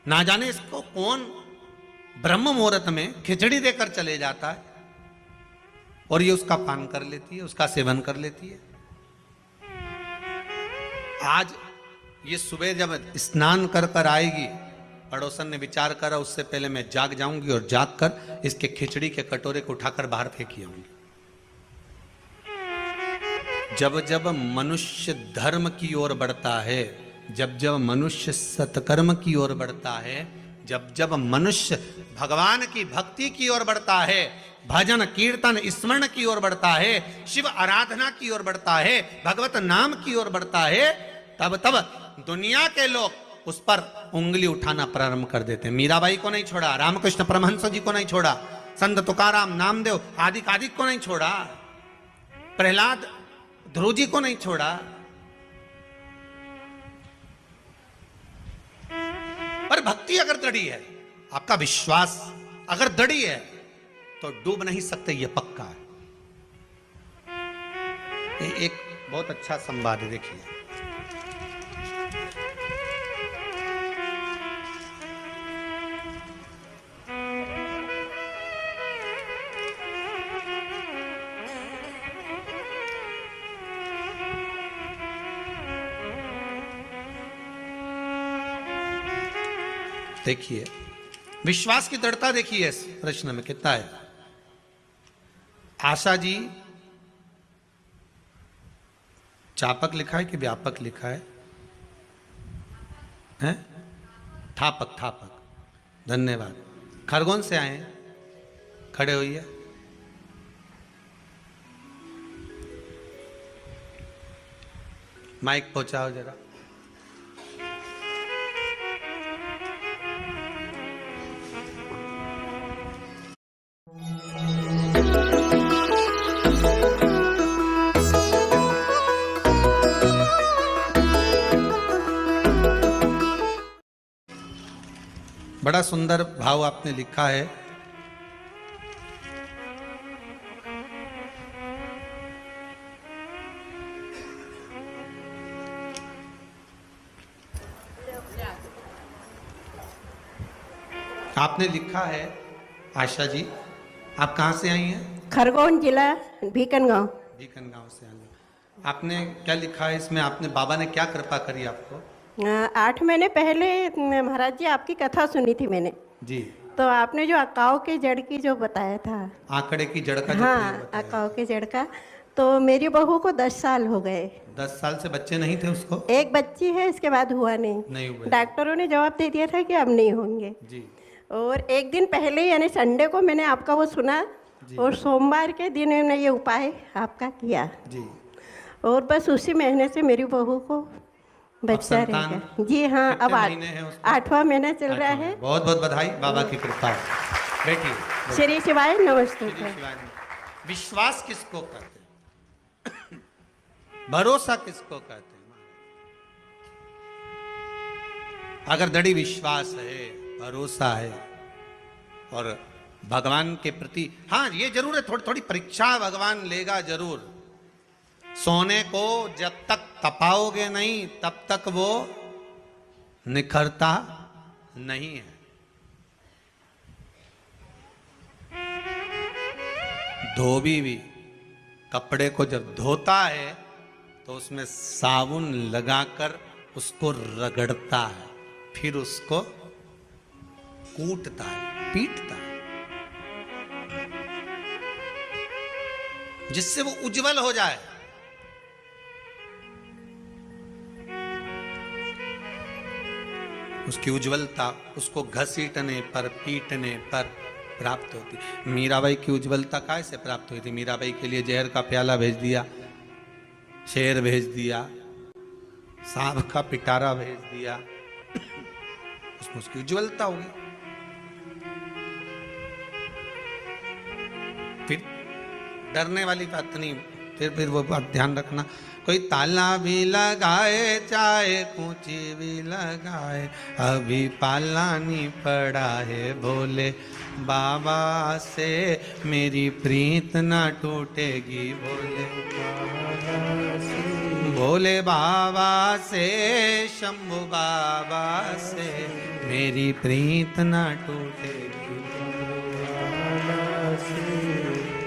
ना जाने इसको कौन ब्रह्म मुहूर्त में खिचड़ी देकर चले जाता है और ये उसका पान कर लेती है, उसका सेवन कर लेती है। आज ये सुबह जब स्नान कर कर आएगी, पड़ोसन ने विचार करा उससे पहले मैं जाग जाऊंगी और जाग कर इसके खिचड़ी के कटोरे को उठाकर बाहर फेंकी आऊंगी। जब जब मनुष्य धर्म की ओर बढ़ता है, जब जब मनुष्य सत्कर्म की ओर बढ़ता है, जब जब मनुष्य भगवान की भक्ति की ओर बढ़ता है, भजन कीर्तन स्मरण की ओर बढ़ता है, शिव आराधना की ओर बढ़ता है, भगवत नाम की ओर बढ़ता है, तब तब दुनिया के लोग उस पर उंगली उठाना प्रारंभ कर देते हैं। मीराबाई को नहीं छोड़ा, रामकृष्ण परमहंस जी को नहीं छोड़ा, संत तुकाराम नामदेव आदि आदिक को नहीं छोड़ा, प्रहलाद ध्रुव जी को नहीं छोड़ा। पर भक्ति अगर दृढ़ी है, आपका विश्वास अगर दृढ़ी है, तो डूब नहीं सकते, ये पक्का है। ये एक बहुत अच्छा संवाद है, देखिए। देखिए विश्वास की दृढ़ता देखिए इस प्रश्न में कितना है। आशा जी, चापक लिखा है कि व्यापक लिखा है? हैं? थापक, थापक, धन्यवाद। खरगोन से आए हैं, खड़े होइए। माइक पहुंचाओ जरा। बड़ा सुंदर भाव आपने लिखा है। आपने लिखा है, आशा जी, आप कहाँ से आई हैं? खरगोन जिला भीकनगांव। भीकनगांव से आई हैं। आपने क्या लिखा है इसमें? आपने बाबा ने क्या कृपा करी आपको? 8 महीने पहले महाराज जी आपकी कथा सुनी थी मैंने जी। तो आपने जो अकाव के जड़ की जो बताया था, आंकड़े की जड़ का जो हाँ प्रयोग बताया। अकाव के जड़ का, तो मेरी बहू को 10 साल हो गए। 10 साल से बच्चे नहीं थे उसको? एक बच्ची है, इसके बाद हुआ नहीं हुए। डॉक्टरों ने जवाब दे दिया था कि अब नहीं होंगे जी। और एक दिन पहले यानी संडे को मैंने आपका वो सुना और सोमवार के दिन मैंने ये उपाय आपका किया जी। और बस उसी महीने से मेरी बहू को बच्चा अब संतान रहेगा। जी हाँ, अब कितने महीने हैं उसको? 8वां महीना चल रहा है। बहुत बहुत बधाई, बाबा की कृपा। बैठिए। श्री शिवाय नमस्ते। श्री शिवाय नमः। विश्वास किसको कहते हैं? भरोसा किसको कहते हैं? अगर दृढ़ विश्वास है, भरोसा है और भगवान के प्रति, हाँ ये जरूर है, थोड़ी थोड़ी परीक्षा भगवान लेगा जरूर। सोने को जब तक तपाओगे नहीं तब तक वो निखरता नहीं है। धोबी भी कपड़े को जब धोता है तो उसमें साबुन लगाकर उसको रगड़ता है, फिर उसको कूटता है, पीटता है, जिससे वो उज्जवल हो जाए। उसकी उज्जवलता उसको घसीटने पर, पीटने पर प्राप्त होती। मीराबाई की उज्जवलता काय से प्राप्त हुई थी? मीराबाई के लिए जहर का प्याला भेज दिया, शेर भेज दिया, सांप का पिटारा भेज दिया, उसमें उसकी उज्जवलता होगी। फिर डरने वाली बात नहीं, फिर वो बात ध्यान रखना, कोई ताला भी लगाए चाहे कूची भी लगाए, अभी पाला नहीं पड़ा है, भोले बाबा से मेरी प्रीत ना टूटेगी, भोले बाबा से, शंभू बाबा से मेरी प्रीत ना टूटेगी,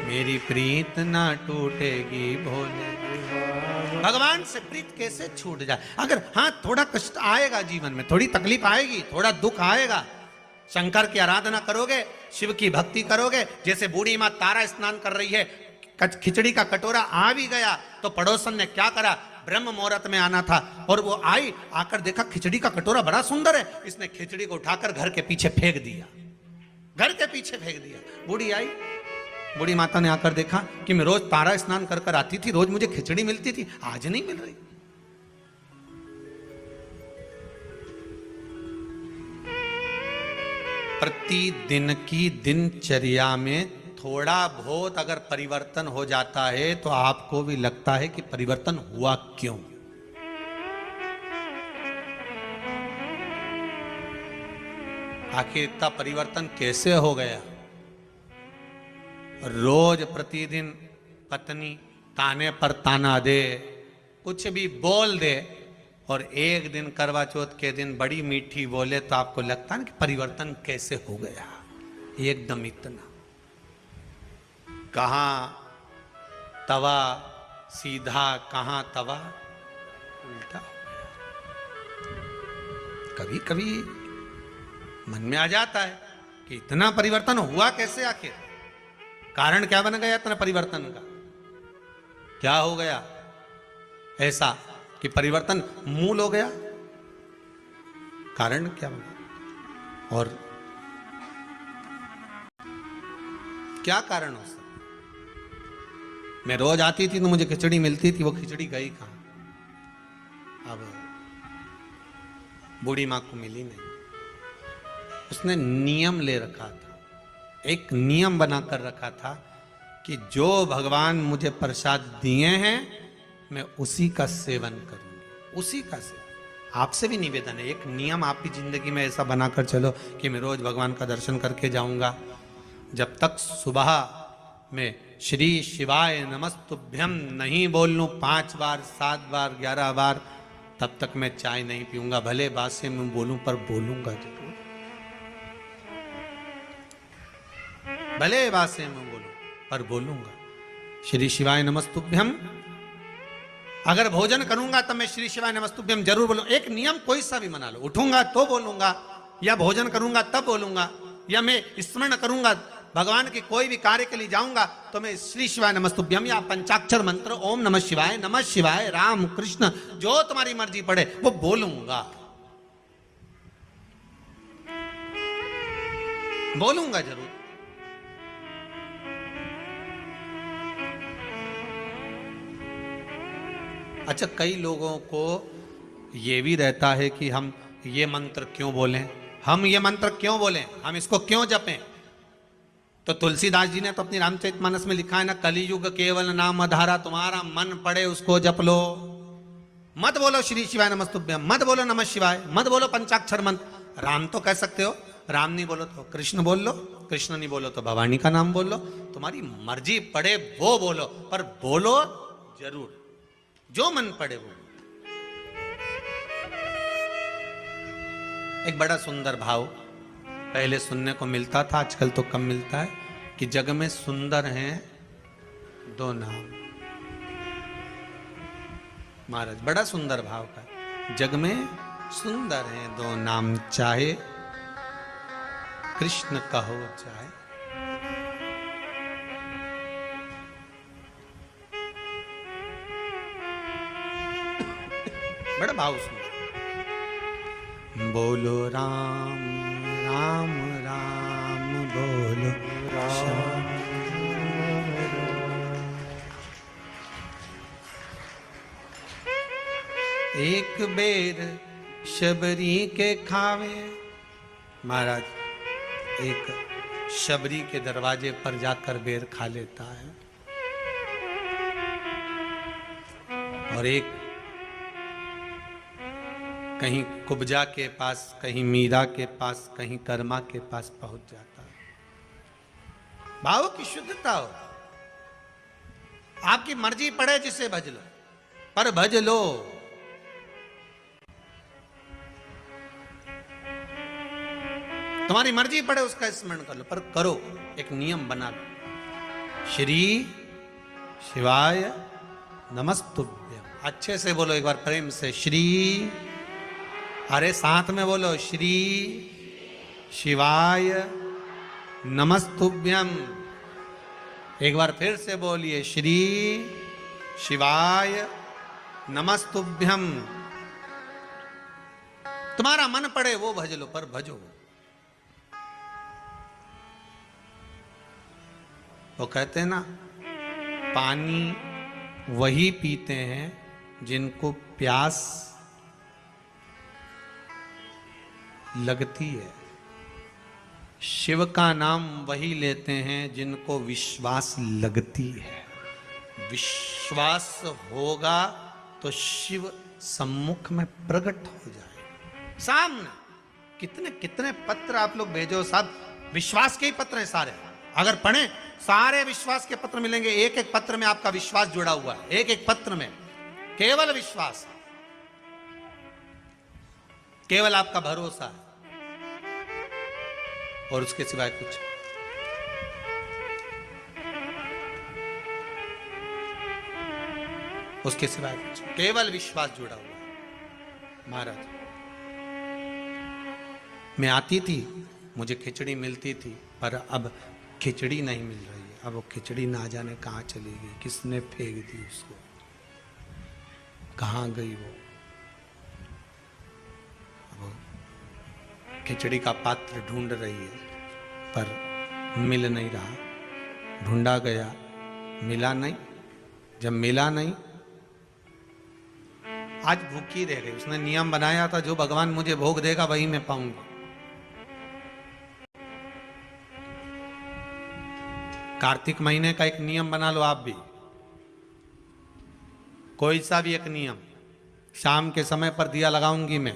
मेरी प्रीत ना टूटेगी, भोले भगवान से प्रीत कैसे छूट जाए। अगर हाँ थोड़ा कष्ट आएगा, जीवन में थोड़ी तकलीफ आएगी, थोड़ा दुख आएगा, शंकर की आराधना करोगे, शिव की भक्ति करोगे, जैसे बूढ़ी माँ तारा स्नान कर रही है, खिचड़ी का कटोरा आ भी गया तो पड़ोसन ने क्या करा, ब्रह्म मुहूर्त में आना था और वो आई, आकर देखा खिचड़ी का कटोरा बड़ा सुंदर है, इसने खिचड़ी को उठाकर घर के पीछे फेंक दिया, घर के पीछे फेंक दिया। बूढ़ी आई, बूढ़ी माता ने आकर देखा कि मैं रोज तारा स्नान कर कर आती थी, रोज मुझे खिचड़ी मिलती थी, आज नहीं मिल रही। प्रतिदिन की दिनचर्या में थोड़ा बहुत अगर परिवर्तन हो जाता है तो आपको भी लगता है कि परिवर्तन हुआ क्यों। आखिर इतना परिवर्तन कैसे हो गया। रोज प्रतिदिन पत्नी ताने पर ताना दे, कुछ भी बोल दे, और एक दिन करवा चौथ के दिन बड़ी मीठी बोले तो आपको लगता है कि परिवर्तन कैसे हो गया एकदम इतना। कहाँ तवा सीधा, कहाँ तवा उल्टा। कभी कभी मन में आ जाता है कि इतना परिवर्तन हुआ कैसे, आखिर कारण क्या बन गया इतना परिवर्तन का, क्या हो गया ऐसा कि परिवर्तन मूल हो गया, कारण क्या बना और क्या कारण हो सकता। मैं रोज आती थी तो मुझे खिचड़ी मिलती थी, वो खिचड़ी गई कहां। अब बूढ़ी मां को मिली नहीं। उसने नियम ले रखा था, एक नियम बनाकर रखा था कि जो भगवान मुझे प्रसाद दिए हैं मैं उसी का सेवन करूंगी, उसी का सेवन। आपसे भी निवेदन है, एक नियम आप भी जिंदगी में ऐसा बनाकर चलो कि मैं रोज भगवान का दर्शन करके जाऊंगा। जब तक सुबह में श्री शिवाय नमस्तुभ्यम नहीं बोल लूं 5 बार 7 बार 11 बार, तब तक मैं चाय नहीं पीऊंगा। भले बात से मैं बोलूं पर बोलूंगा जरूर, भले बात से मैं बोलूं पर बोलूंगा। श्री शिवाय नमस्तुभ्यम, अगर भोजन करूंगा तब मैं श्री शिवाय नमस्तुभ्यम जरूर बोलूं। एक नियम कोई सा भी बना लो, उठूंगा तो बोलूंगा, या भोजन करूंगा तब बोलूंगा, या मैं स्मरण करूंगा भगवान के कोई भी कार्य के लिए जाऊंगा तो मैं श्री शिवाय नमस्तुभ्यम या पंचाक्षर मंत्र ओम नमः शिवाय राम कृष्ण जो तुम्हारी मर्जी पड़े वो बोलूंगा, बोलूंगा जरूर। अच्छा, कई लोगों को ये भी रहता है कि हम ये मंत्र क्यों बोलें, हम ये मंत्र क्यों बोलें, हम इसको क्यों जपें। तो तुलसीदास जी ने तो अपनी रामचरितमानस में लिखा है ना, कलियुग केवल नाम आधारा, तुम्हारा मन पड़े उसको जप लो। मत बोलो श्री शिवाय नमस्तुभ्यम, मत बोलो नमः शिवाय, मत बोलो पंचाक्षर मंत्र। राम तो कह सकते हो, राम नहीं बोलो तो कृष्ण बोल लो, कृष्ण नहीं बोलो तो भवानी का नाम बोल लो, तुम्हारी मर्जी पड़े वो बोलो, पर बोलो जरूर, जो मन पड़े वो। एक बड़ा सुंदर भाव पहले सुनने को मिलता था, आजकल तो कम मिलता है, कि जग में सुंदर हैं 2 नाम। महाराज बड़ा सुंदर भाव का, जग में सुंदर हैं 2 नाम, चाहे कृष्ण कहो चाहे। बड़ा भाव सुनो, बोलो राम राम राम बोलो राम। एक बेर शबरी के खावे। महाराज एक शबरी के दरवाजे पर जाकर बेर खा लेता है। और एक कहीं कुब्जा के पास, कहीं मीरा के पास, कहीं कर्मा के पास पहुंच जाता है। भाव की शुद्धता हो। आपकी मर्जी पड़े जिसे भज लो, पर भज लो। तुम्हारी मर्जी पड़े उसका स्मरण कर लो, पर करो। एक नियम बना लो। श्री शिवाय नमस्तुभ्यम। अच्छे से बोलो एक बार प्रेम से, श्री। अरे साथ में बोलो, श्री शिवाय नमस्तुभ्यम। एक बार फिर से बोलिए, श्री शिवाय नमस्तुभ्यम। तुम्हारा मन पड़े वो भज लो, पर भजो। वो कहते हैं ना, पानी वही पीते हैं जिनको प्यास लगती है। शिव का नाम वही लेते हैं जिनको विश्वास लगती है। विश्वास होगा तो शिव सम्मुख में प्रकट हो जाए सामने। कितने कितने पत्र आप लोग भेजो, सब विश्वास के ही पत्र हैं सारे। अगर पढ़ें सारे विश्वास के पत्र मिलेंगे। एक एक पत्र में आपका विश्वास जुड़ा हुआ है, एक एक पत्र में केवल विश्वास, केवल आपका भरोसा है, और उसके सिवाय कुछ। उसके सिवाय कुछ, केवल विश्वास जुड़ा हुआ है। महाराज, मैं आती थी, मुझे खिचड़ी मिलती थी, पर अब खिचड़ी नहीं मिल रही है। अब वो खिचड़ी ना जाने कहाँ चली गई, किसने फेंक दी उसको, कहाँ गई वो। अब खिचड़ी का पात्र ढूंढ रही है, पर मिल नहीं रहा। ढूंढा गया, मिला नहीं। जब मिला नहीं, आज भूखी रह गई। उसने नियम बनाया था, जो भगवान मुझे भोग देगा वही मैं पाऊंगा। कार्तिक महीने का एक नियम बना लो आप भी, कोई सा भी एक नियम। शाम के समय पर दिया लगाऊंगी मैं,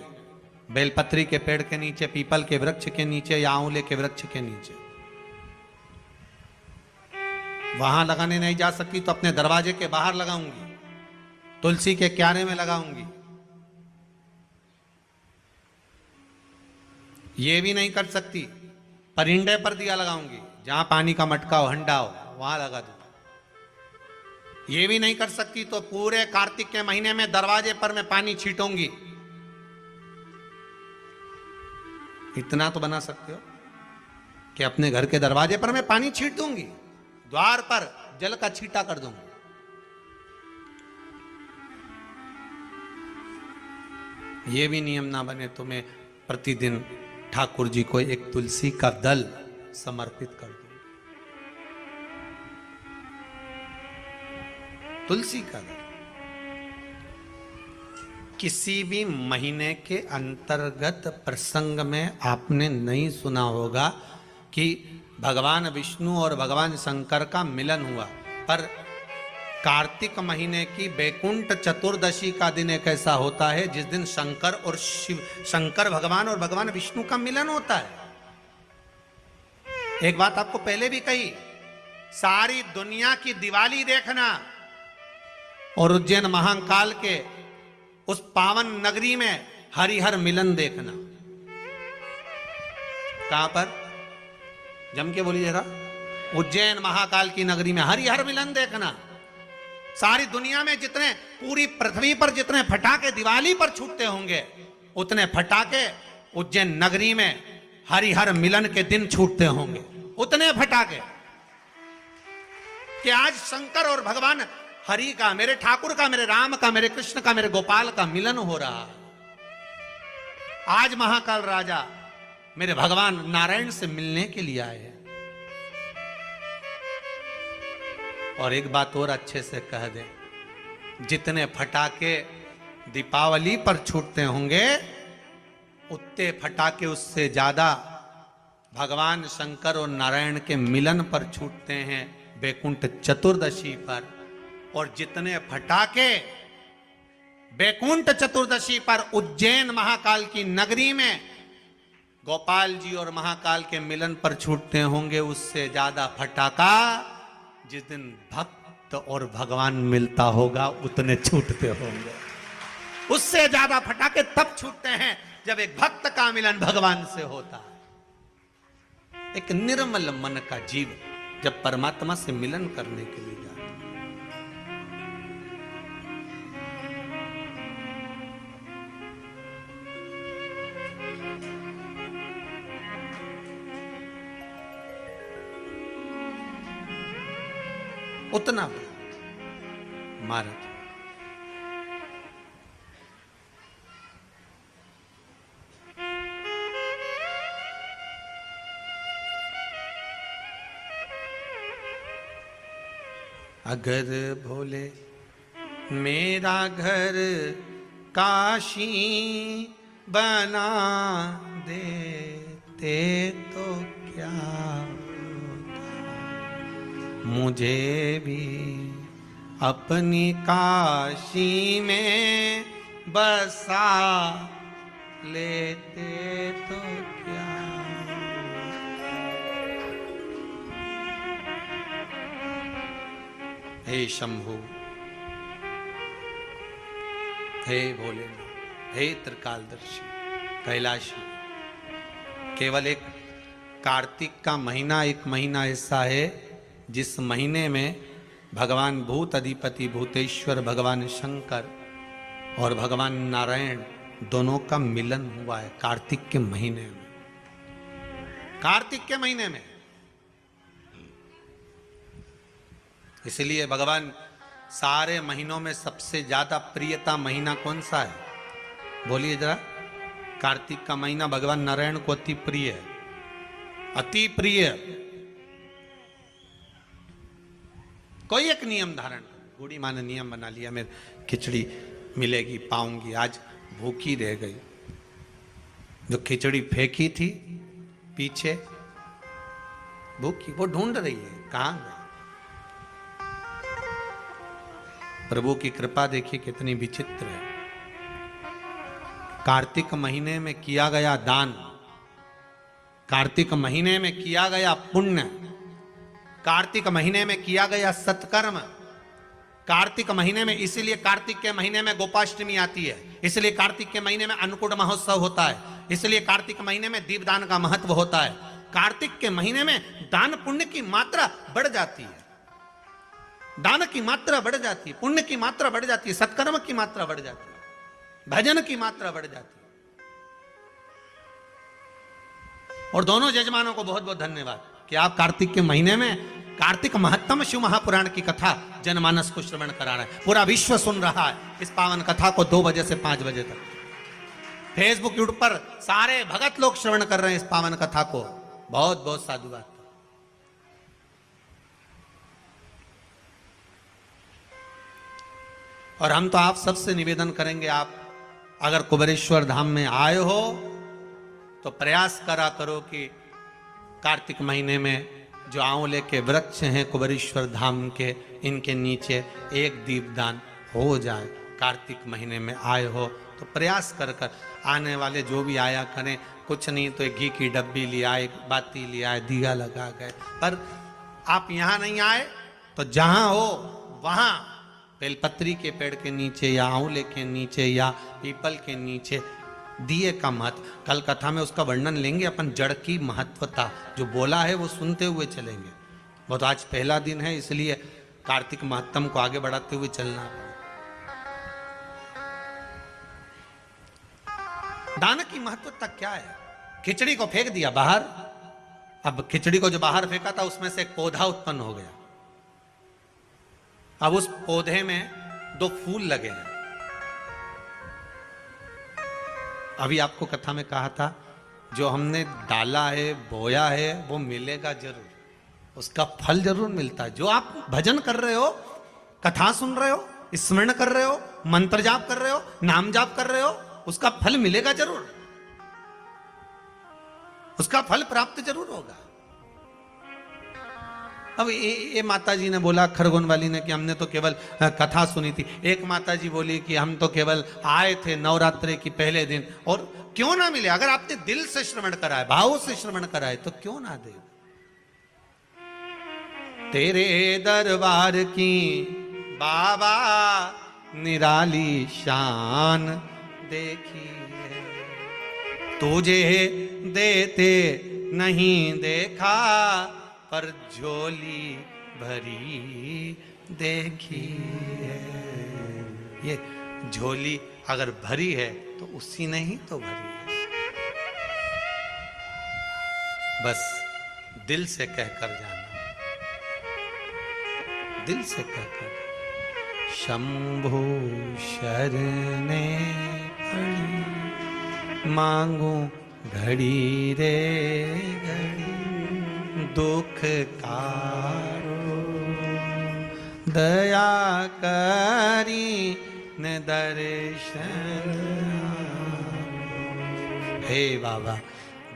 बेलपत्री के पेड़ के नीचे, पीपल के वृक्ष के नीचे, या आंवले के वृक्ष के नीचे। वहां लगाने नहीं जा सकती तो अपने दरवाजे के बाहर लगाऊंगी, तुलसी के क्यारे में लगाऊंगी। ये भी नहीं कर सकती, परिंदे पर दिया लगाऊंगी, जहां पानी का मटका हो, हंडा हो, वहां लगा दूंगा। ये भी नहीं कर सकती तो पूरे कार्तिक के महीने में दरवाजे पर मैं पानी छीटूंगी। इतना तो बना सकते हो कि अपने घर के दरवाजे पर मैं पानी छीट दूंगी, द्वार पर जल का छींटा कर दूंगी। ये भी नियम ना बने तो मैं प्रतिदिन ठाकुर जी को एक तुलसी का दल समर्पित कर दूं। तुलसी का दल। किसी भी महीने के अंतर्गत प्रसंग में आपने नहीं सुना होगा कि भगवान विष्णु और भगवान शंकर का मिलन हुआ, पर कार्तिक महीने की बैकुंठ चतुर्दशी का दिन एक ऐसा होता है जिस दिन शंकर और शिव, शंकर भगवान और भगवान विष्णु का मिलन होता है। एक बात आपको पहले भी कही, सारी दुनिया की दिवाली देखना और उज्जैन महाकाल के उस पावन नगरी में हरिहर मिलन देखना। कहां पर? जम के बोलिए जरा। उज्जैन महाकाल की नगरी में हरिहर मिलन देखना। सारी दुनिया में जितने, पूरी पृथ्वी पर जितने फटाके दिवाली पर छूटते होंगे, उतने फटाके उज्जैन नगरी में हरिहर मिलन के दिन छूटते होंगे। उतने फटाके कि आज शंकर और भगवान हरि का, मेरे ठाकुर का, मेरे राम का, मेरे कृष्ण का, मेरे गोपाल का मिलन हो रहा है। आज महाकाल राजा मेरे भगवान नारायण से मिलने के लिए आए हैं। और एक बात और अच्छे से कह दें, जितने फटाके दीपावली पर छूटते होंगे, उतने फटाके उससे ज्यादा भगवान शंकर और नारायण के मिलन पर छूटते हैं बैकुंठ चतुर्दशी पर। और जितने फटाके बैकुंठ चतुर्दशी पर उज्जैन महाकाल की नगरी में गोपाल जी और महाकाल के मिलन पर छूटते होंगे, उससे ज्यादा फटाका जिस दिन भक्त और भगवान मिलता होगा उतने छूटते होंगे। उससे ज्यादा फटाके तब छूटते हैं जब एक भक्त का मिलन भगवान से होता है। एक निर्मल मन का जीव जब परमात्मा से मिलन करने के लिए जाता है। उतना मारत अगर भोले मेरा घर काशी बना देते तो क्या मुझे भी अपनी काशी में बसा लेते तो क्या। हे शंभु, हे भोलेनाथ, हे त्रिकालदर्शी, कैलाशी, केवल एक कार्तिक का महीना, एक महीना ऐसा है जिस महीने में भगवान भूत अधिपति भूतेश्वर भगवान शंकर और भगवान नारायण दोनों का मिलन हुआ है। कार्तिक के महीने में, कार्तिक के महीने में। इसलिए भगवान सारे महीनों में सबसे ज्यादा प्रियता महीना कौन सा है? बोलिए जरा। कार्तिक का महीना भगवान नारायण को अति प्रिय है, अति प्रिय। कोई एक नियम धारण, बूढ़ी माँ ने नियम बना लिया, मेरे खिचड़ी मिलेगी पाऊंगी, आज भूखी रह गई। जो खिचड़ी फेंकी थी पीछे भूखी, वो ढूंढ रही है कहां गई। प्रभु की कृपा देखिए कितनी विचित्र है। कार्तिक महीने में किया गया दान, कार्तिक महीने में किया गया पुण्य, कार्तिक महीने में किया गया सत्कर्म, कार्तिक महीने में, इसीलिए कार्तिक के महीने में गोपाष्टमी आती है, इसलिए कार्तिक के महीने में अन्नकूट महोत्सव होता है, इसलिए कार्तिक महीने में दीपदान का महत्व होता है। कार्तिक के महीने में दान पुण्य की मात्रा बढ़ जाती है, दान की मात्रा बढ़ जाती है, पुण्य की मात्रा बढ़ जाती है, सत्कर्म की मात्रा बढ़ जाती है, भजन की मात्रा बढ़ जाती है। और दोनों यजमानों को बहुत बहुत धन्यवाद कि आप कार्तिक के महीने में कार्तिक महत्तम शिव महापुराण की कथा जनमानस को श्रवण करा रहे हैं। पूरा विश्व सुन रहा है इस पावन कथा को 2 बजे से 5 बजे तक। फेसबुक यूट्यूब पर सारे भगत लोग श्रवण कर रहे हैं इस पावन कथा को। बहुत बहुत साधुवाद। और हम तो आप सबसे निवेदन करेंगे, आप अगर कुबेरेश्वर धाम में आए हो तो प्रयास करा करो कि कार्तिक महीने में जो आंवले के वृक्ष हैं कुबेरेश्वर धाम के, इनके नीचे एक दीपदान हो जाए। कार्तिक महीने में आए हो तो प्रयास कर कर आने वाले जो भी आया करें, कुछ नहीं तो एक घी की डब्बी ले आए, बाती ले आए, दिया लगा गए। पर आप यहाँ नहीं आए तो जहाँ हो वहाँ बेलपत्री के पेड़ के नीचे या आंवले के नीचे या पीपल के नीचे दिए का महत्व, कल कथा में उसका वर्णन लेंगे अपन। जड़ की महत्वता जो बोला है वो सुनते हुए चलेंगे। वो तो आज पहला दिन है, इसलिए कार्तिक महत्तम को आगे बढ़ाते हुए चलना। दान की महत्वता क्या है? खिचड़ी को फेंक दिया बाहर, अब खिचड़ी को जो बाहर फेंका था उसमें से एक पौधा उत्पन्न हो गया। अब उस पौधे में 2 फूल लगे हैं। अभी आपको कथा में कहा था जो हमने डाला है, बोया है, वो मिलेगा जरूर, उसका फल जरूर मिलता है। जो आप भजन कर रहे हो, कथा सुन रहे हो, स्मरण कर रहे हो, मंत्र जाप कर रहे हो, नाम जाप कर रहे हो, उसका फल मिलेगा जरूर, उसका फल प्राप्त जरूर होगा। अब ये माता जी ने बोला, खरगोन वाली ने, कि हमने तो केवल कथा सुनी थी। एक माता जी बोली कि हम तो केवल आए थे नवरात्रे की पहले दिन, और क्यों ना मिले? अगर आपने दिल से श्रवण कराए, भाव से श्रवण कराए, तो क्यों ना दे? तेरे दरबार की बाबा निराली शान देखी है, तुझे देते नहीं देखा, पर झोली भरी देखी है। ये झोली अगर भरी है तो उसी ने ही तो भरी है। बस दिल से कहकर जाना, दिल से कहकर, शंभु शरणे पड़ी, मांगू घड़ी रे घड़ी, दुख कारो दया करी न दर्शन। हे बाबा,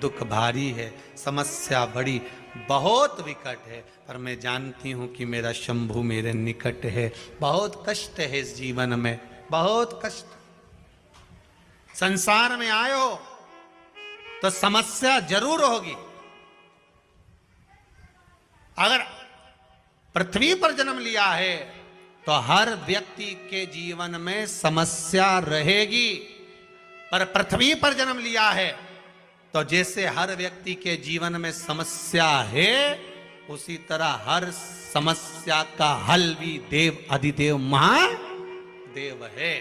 दुख भारी है, समस्या बड़ी बहुत विकट है, पर मैं जानती हूं कि मेरा शंभु मेरे निकट है। बहुत कष्ट है इस जीवन में, बहुत कष्ट। संसार में आयो तो समस्या जरूर होगी। अगर पृथ्वी पर जन्म लिया है तो हर व्यक्ति के जीवन में समस्या रहेगी, पर पृथ्वी पर जन्म लिया है तो जैसे हर व्यक्ति के जीवन में समस्या है, उसी तरह हर समस्या का हल भी देव अधिदेव महादेव है।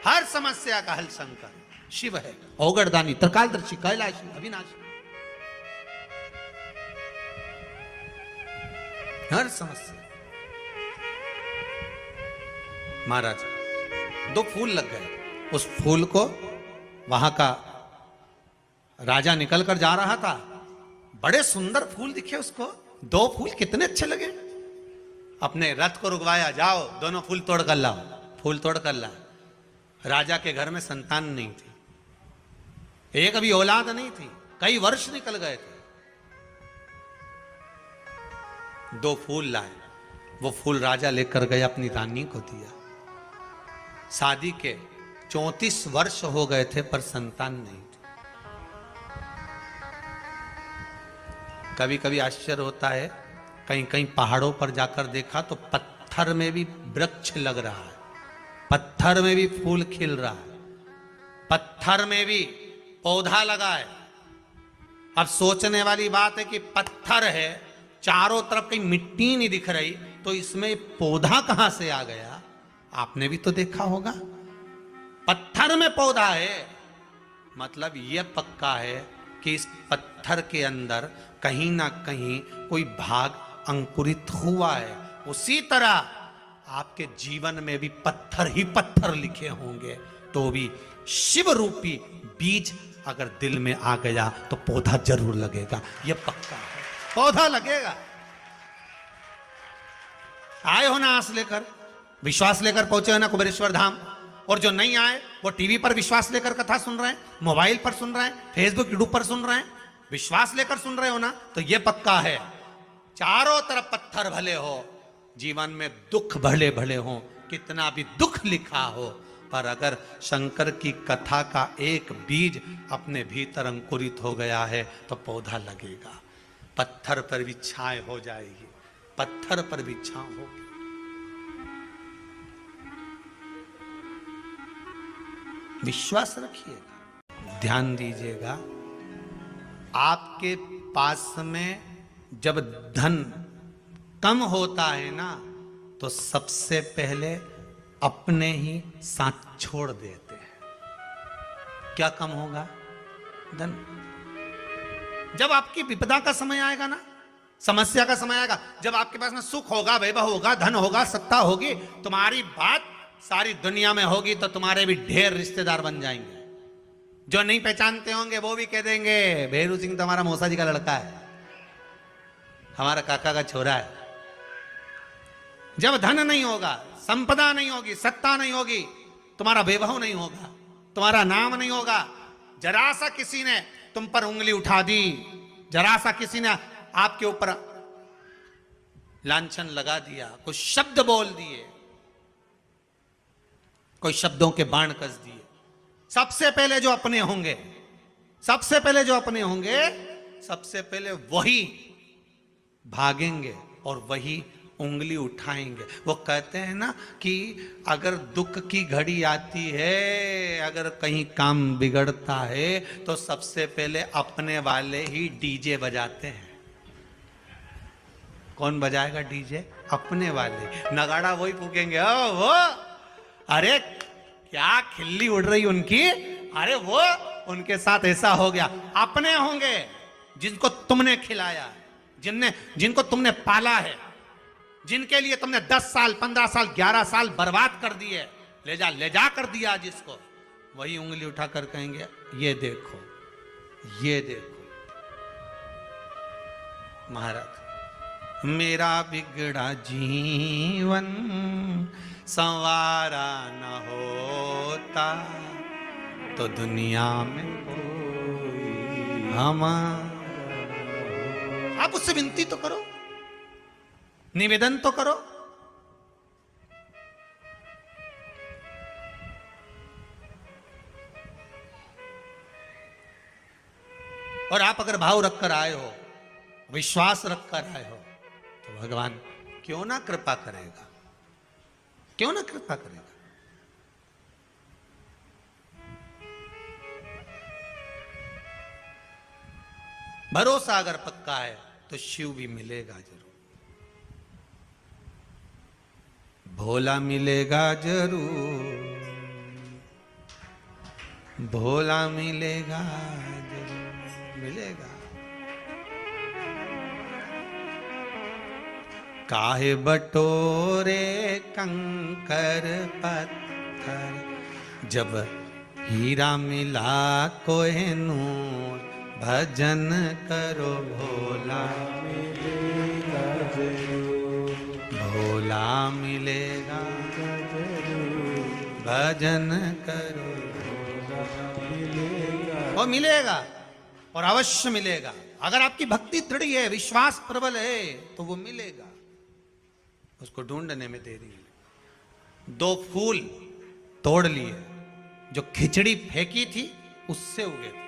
हर समस्या का हल शंकर शिव है, औगड़दानी, त्रिकालदर्शी, कैलाशी, अविनाशी। हर समस्या। महाराज, 2 फूल लग गए, उस फूल को वहां का राजा निकल कर जा रहा था, बड़े सुंदर फूल दिखे उसको, 2 फूल कितने अच्छे लगे। अपने रथ को रुकवाया, जाओ दोनों फूल तोड़ कर लाओ। फूल तोड़ कर ला। राजा के घर में संतान नहीं थी, एक भी औलाद नहीं थी, कई वर्ष निकल गए थे। 2 फूल लाए, वो फूल राजा लेकर गए, अपनी रानी को दिया। शादी के 34 वर्ष हो गए थे, पर संतान नहीं थी। कभी कभी आश्चर्य होता है, कहीं कहीं पहाड़ों पर जाकर देखा तो पत्थर में भी वृक्ष लग रहा है, पत्थर में भी फूल खिल रहा है, पत्थर में भी पौधा लगा है। अब सोचने वाली बात है कि पत्थर है, चारों तरफ कहीं मिट्टी नहीं दिख रही, तो इसमें पौधा कहां से आ गया? आपने भी तो देखा होगा, पत्थर में पौधा है, मतलब यह पक्का है कि इस पत्थर के अंदर कहीं ना कहीं कोई भाग अंकुरित हुआ है। उसी तरह आपके जीवन में भी पत्थर ही पत्थर लिखे होंगे, तो भी शिव रूपी बीज अगर दिल में आ गया तो पौधा जरूर लगेगा, यह पक्का है, पौधा लगेगा। आए हो ना आस लेकर, विश्वास लेकर पहुंचे हो ना कुबेरेश्वर धाम, और जो नहीं आए वो टीवी पर विश्वास लेकर कथा सुन रहे हैं, मोबाइल पर सुन रहे हैं, फेसबुक यूट्यूब पर सुन रहे हैं, विश्वास लेकर सुन रहे हो ना, तो ये पक्का है, चारों तरफ पत्थर भले हो, जीवन में दुख भले भले हो, कितना भी दुख लिखा हो, पर अगर शंकर की कथा का एक बीज अपने भीतर अंकुरित हो गया है तो पौधा लगेगा, पत्थर पर भी छाए हो जाएगी, पत्थर पर भी छांव होगी। विश्वास रखिएगा, ध्यान दीजिएगा। आपके पास में जब धन कम होता है ना, तो सबसे पहले अपने ही साथ छोड़ देते हैं। क्या कम होगा? धन। जब आपकी विपदा का समय आएगा ना, समस्या का समय आएगा, जब आपके पास में सुख होगा, वैभव होगा, धन होगा, सत्ता होगी, तुम्हारी बात सारी दुनिया में होगी, तो तुम्हारे भी ढेर रिश्तेदार बन जाएंगे। जो नहीं पहचानते होंगे वो भी कह देंगे, भेरू सिंह तो हमारा मौसा जी का लड़का है, हमारा काका का छोरा है। जब धन नहीं होगा, संपदा नहीं होगी, सत्ता नहीं होगी, तुम्हारा वैभव नहीं होगा, तुम्हारा नाम नहीं होगा, जरा सा किसी ने तुम पर उंगली उठा दी, जरा सा किसी ने आपके ऊपर लांछन लगा दिया, कुछ शब्द बोल दिए, कोई शब्दों के बाण कस दिए। सबसे पहले जो अपने होंगे, सबसे पहले जो अपने होंगे, सबसे पहले वही भागेंगे और वही उंगली उठाएंगे। वो कहते हैं ना कि अगर दुख की घड़ी आती है, अगर कहीं काम बिगड़ता है, तो सबसे पहले अपने वाले ही डीजे बजाते हैं। कौन बजाएगा डीजे? अपने वाले। नगाड़ा वही फूकेंगे। ओ वो, अरे क्या खिल्ली उड़ रही उनकी, अरे वो उनके साथ ऐसा हो गया। अपने होंगे जिनको तुमने खिलाया, जिनको तुमने पाला है, जिनके लिए तुमने 10 साल 15 साल 11 साल बर्बाद कर दिए, ले जा कर दिया जिसको, वही उंगली उठाकर कहेंगे ये देखो, ये देखो। महाराज, मेरा बिगड़ा जीवन संवारा न होता तो दुनिया में कोई हमारा। आप उससे विनती तो करो, निवेदन तो करो। और आप अगर भाव रखकर आए हो, विश्वास रखकर आए हो, तो भगवान क्यों ना कृपा करेगा, क्यों ना कृपा करेगा। भरोसा अगर पक्का है तो शिव भी मिलेगा जरूर, भोला मिलेगा जरूर, भोला मिलेगा जरूर, मिलेगा। काहे बटोरे कंकर पत्थर, जब हीरा मिला कोहिनूर, भजन करो भोला मिलेगा जरूर, भोला मिलेगा जरूर, भजन करो भोला मिलेगा। वो मिलेगा और अवश्य मिलेगा। अगर आपकी भक्ति दृढ़ है, विश्वास प्रबल है, तो वो मिलेगा। उसको ढूंढने में देरी है। 2 फूल तोड़ लिए, जो खिचड़ी फेंकी थी उससे उगे थे।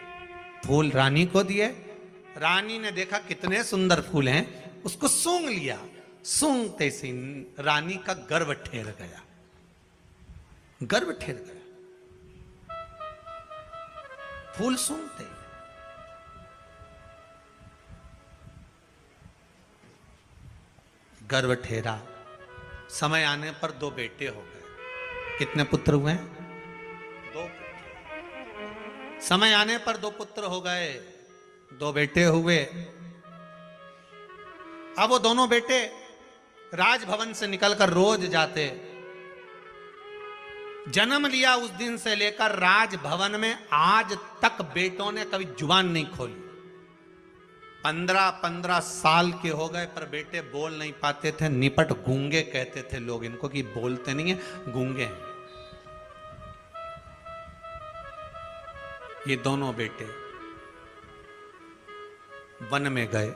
फूल रानी को दिए, रानी ने देखा कितने सुंदर फूल हैं, उसको सूंघ लिया। सूंघते से रानी का गर्व ठेर गया, गर्व ठेर गया। फूल सूंघते गर्व ठेरा। समय आने पर 2 बेटे हो गए। कितने पुत्र हुए? 2। समय आने पर 2 पुत्र हो गए, 2 बेटे हुए। अब वो दोनों बेटे राजभवन से निकलकर रोज जाते। जन्म लिया उस दिन से लेकर राजभवन में आज तक बेटों ने कभी जुबान नहीं खोली। 15-15 साल के हो गए पर बेटे बोल नहीं पाते थे। निपट गूंगे कहते थे लोग इनको, कि बोलते नहीं है, गूंगे हैं। ये दोनों बेटे वन में गए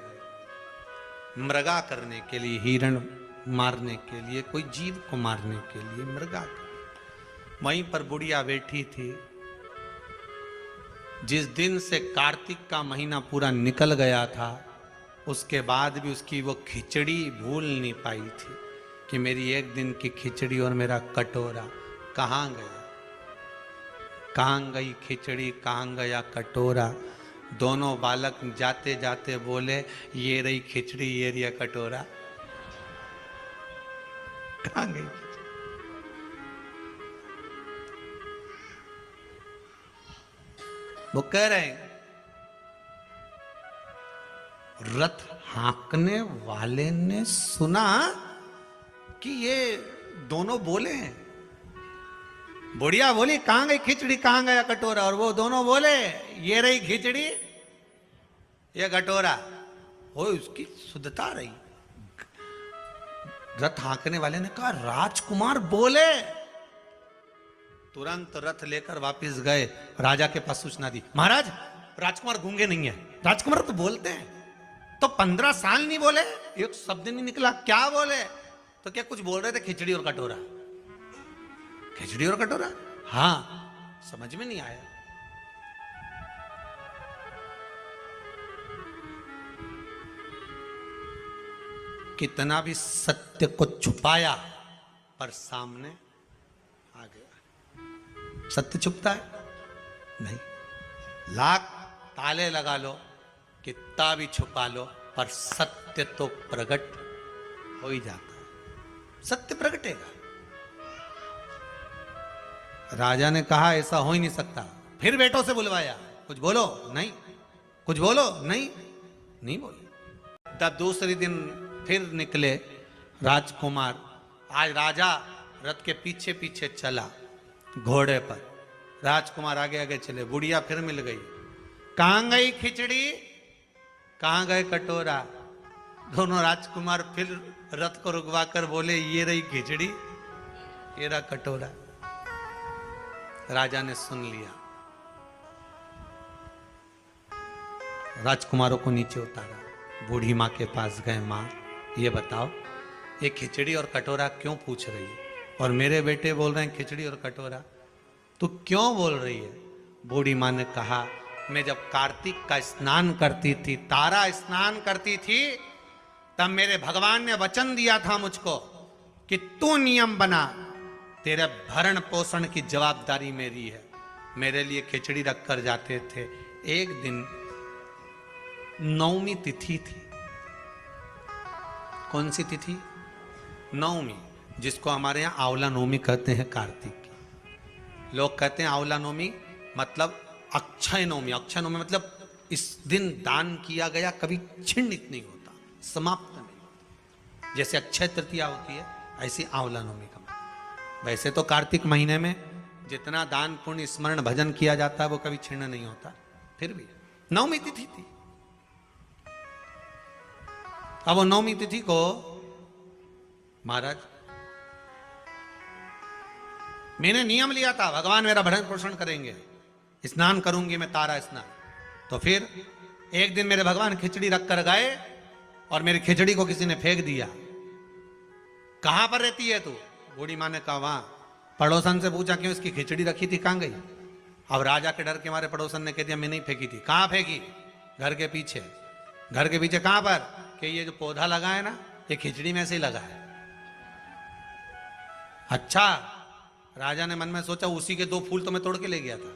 मृगा करने के लिए, हिरण मारने के लिए, कोई जीव को मारने के लिए मृगा। वहीं पर बुढ़िया बैठी थी। जिस दिन से कार्तिक का महीना पूरा निकल गया था, उसके बाद भी उसकी वो खिचड़ी भूल नहीं पाई थी कि मेरी एक दिन की खिचड़ी और मेरा कटोरा कहाँ गया, कहाँ गई खिचड़ी, कहाँ गया कटोरा। दोनों बालक जाते जाते बोले, ये रही खिचड़ी, ये रही कटोरा, कहाँ गई? वो कह रहे हैं, रथ हाँकने वाले ने सुना कि ये दोनों बोले हैं। बुढ़िया बोली, कहां गई खिचड़ी, कहां गया कटोरा? और वो दोनों बोले, ये रही खिचड़ी, ये कटोरा। हो उसकी शुद्धता रही। रथ हाँकने वाले ने कहा, राजकुमार बोले। तुरंत रथ लेकर वापस गए, राजा के पास सूचना दी, महाराज राजकुमार गूंगे नहीं है, राजकुमार तो बोलते हैं। तो 15 साल नहीं बोले, एक शब्द नहीं निकला, क्या बोले? तो क्या कुछ बोल रहे थे? खिचड़ी और कटोरा, खिचड़ी और कटोरा। हाँ, समझ में नहीं आया। कितना भी सत्य को छुपाया पर सामने आ गया। सत्य छुपता है? नहीं। लाख ताले लगा लो, कितना भी छुपा लो, पर सत्य तो प्रकट हो ही जाता है। सत्य प्रकटेगा। राजा ने कहा ऐसा हो ही नहीं सकता। फिर बेटों से बुलवाया, कुछ बोलो, नहीं, कुछ बोलो, नहीं, नहीं बोले। तब दूसरे दिन फिर निकले राजकुमार। आज राजा रथ के पीछे पीछे चला घोड़े पर, राजकुमार आगे आगे चले। बुढ़िया फिर मिल गई। कहां गई खिचड़ी, कहां गए कटोरा? दोनों राजकुमार फिर रथ को रुकवा कर बोले, ये रही खिचड़ी, ये रहा कटोरा। राजा ने सुन लिया। राजकुमारों को नीचे उतारा, बूढ़ी माँ के पास गए। माँ, ये बताओ, ये खिचड़ी और कटोरा क्यों पूछ रही है? और मेरे बेटे बोल रहे हैं खिचड़ी और कटोरा, तू क्यों बोल रही है? बूढ़ी माँ ने कहा, मैं जब कार्तिक का स्नान करती थी, तारा स्नान करती थी, तब मेरे भगवान ने वचन दिया था मुझको कि तू नियम बना, तेरे भरण पोषण की जवाबदारी मेरी है। मेरे लिए खिचड़ी रख कर जाते थे। एक दिन नवमी तिथि थी। कौन सी तिथि? नवमी, जिसको हमारे यहाँ आंवला नवमी कहते हैं कार्तिक की। लोग कहते हैं आंवला नवमी मतलब अक्षय नवमी। अक्षय नवमी मतलब इस दिन दान किया गया कभी छिन्नित नहीं होता, समाप्त नहीं होता। जैसे अक्षय तृतीया होती है, ऐसी आंवला नवमी का। वैसे तो कार्तिक महीने में जितना दान पुण्य स्मरण भजन किया जाता है वो कभी छिन्न नहीं होता, फिर भी नवमी तिथि थी। अब वो नवमी तिथि को महाराज मैंने नियम लिया था, भगवान मेरा भरण पोषण करेंगे, स्नान करूंगी मैं, तारा स्नान। तो फिर एक दिन मेरे भगवान खिचड़ी रख कर गए और मेरी खिचड़ी को किसी ने फेंक दिया। कहां पर रहती है तू? बूढ़ी माँ ने कहा वहां। पड़ोसन से पूछा, क्यों इसकी खिचड़ी रखी थी, कहां गई? अब राजा के डर के मारे पड़ोसन ने कह दिया, मैं नहीं फेंकी थी। कहां फेंकी? घर के पीछे। घर के पीछे कहां पर? कि ये जो पौधा लगा है ना, ये खिचड़ी में से ही लगा है। अच्छा, राजा ने मन में सोचा, उसी के 2 फूल तो मैं तोड़ के ले गया था,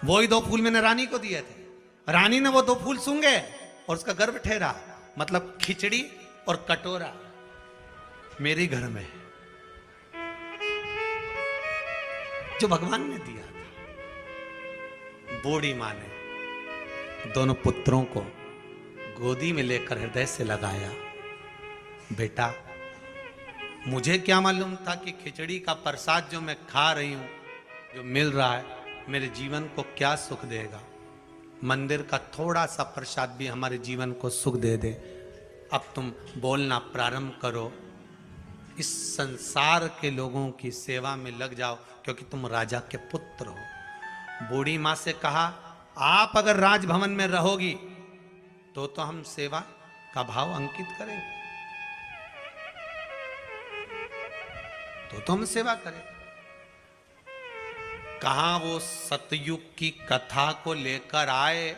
वही 2 फूल मैंने रानी को दिए थे। रानी ने वो 2 फूल सूंघे और उसका गर्भ ठहरा। मतलब खिचड़ी और कटोरा मेरे घर में है, जो भगवान ने दिया था। बूढ़ी मां ने दोनों पुत्रों को गोदी में लेकर हृदय से लगाया। बेटा, मुझे क्या मालूम था कि खिचड़ी का प्रसाद जो मैं खा रही हूं, जो मिल रहा है, मेरे जीवन को क्या सुख देगा। मंदिर का थोड़ा सा प्रसाद भी हमारे जीवन को सुख दे दे। अब तुम बोलना प्रारंभ करो, इस संसार के लोगों की सेवा में लग जाओ, क्योंकि तुम राजा के पुत्र हो। बूढ़ी माँ से कहा, आप अगर राजभवन में रहोगी तो हम सेवा का भाव अंकित करें, तो हम सेवा करें। कहां वो सतयुग की कथा को लेकर आए,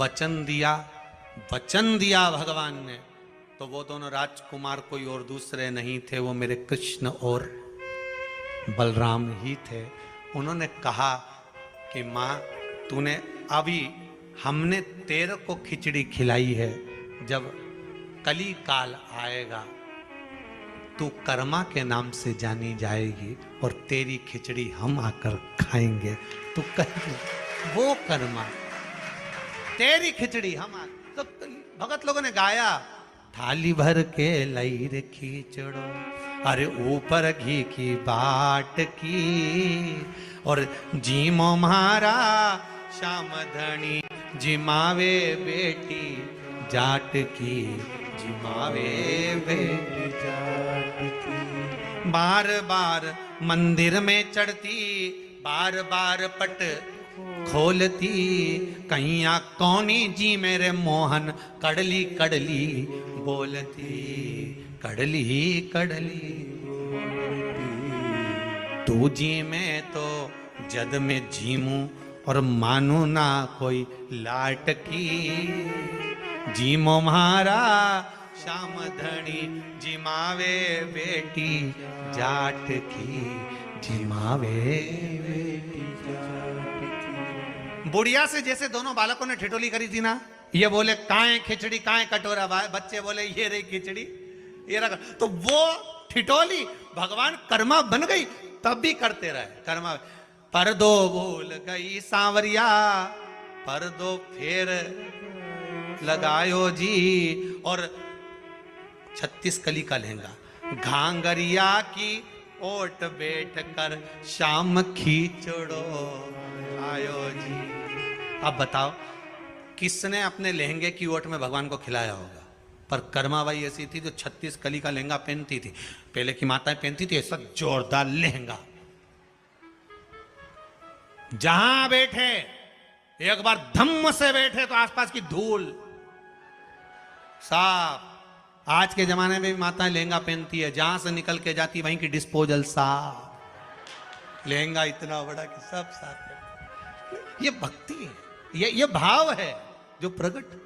वचन दिया भगवान ने। तो वो दोनों राजकुमार कोई और दूसरे नहीं थे, वो मेरे कृष्ण और बलराम ही थे। उन्होंने कहा कि माँ, तूने अभी, हमने तेरे को खिचड़ी खिलाई है, जब कली काल आएगा तू कर्मा के नाम से जानी जाएगी और तेरी खिचड़ी हम आकर खाएंगे। तू कहेगी वो कर्मा, तेरी खिचड़ी हम आकर। तो भगत लोगों ने गाया, थाली भर के लई रे खिचड़ो, अरे ऊपर घी की बाट की, और जीमो म्हारा श्याम धनी, जिमावे बेटी जाट की, जिमावे बेटी जाट की। बार बार मंदिर में चढ़ती, बार बार पट खोलती, कहिया कौनी जी मेरे मोहन, कड़ली कड़ली बोलती, कड़ली कड़ली तू जी में तो जद में झीमू और मानू ना कोई लाट की, जीमो म्हारा श्याम धनी, जिमावे बेटी जाट की, जिमावे बेटी जाट की। बुढ़िया से जैसे दोनों बालकों ने ठिठोली करी थी ना, ये बोले काए खिचड़ी काए कटोरा, बच्चे बोले ये रही खिचड़ी ये रखा, तो वो ठिठोली भगवान कर्मा बन गई, तब भी करते रहे कर्मा। पर दो भूल गई सांवरिया, पर दो फेर लगायो जी, और 36 कली का लहंगा, घांगरिया की ओट बैठ कर शाम खींचड़ो आयो जी। अब बताओ किसने अपने लहंगे की ओट में भगवान को खिलाया होगा? पर कर्माबाई ऐसी थी जो 36 कली का लहंगा पहनती थी। पहले की माताएं पहनती थी ऐसा जोरदार लहंगा, जहां बैठे एक बार धम्म से बैठे तो आसपास की धूल साफ। आज के जमाने में भी माताएं लहंगा पहनती है, जहां से निकल के जाती वहीं की डिस्पोजल साफ, लहंगा इतना बड़ा कि सब साफ। ये भक्ति है, ये भाव है जो प्रकट।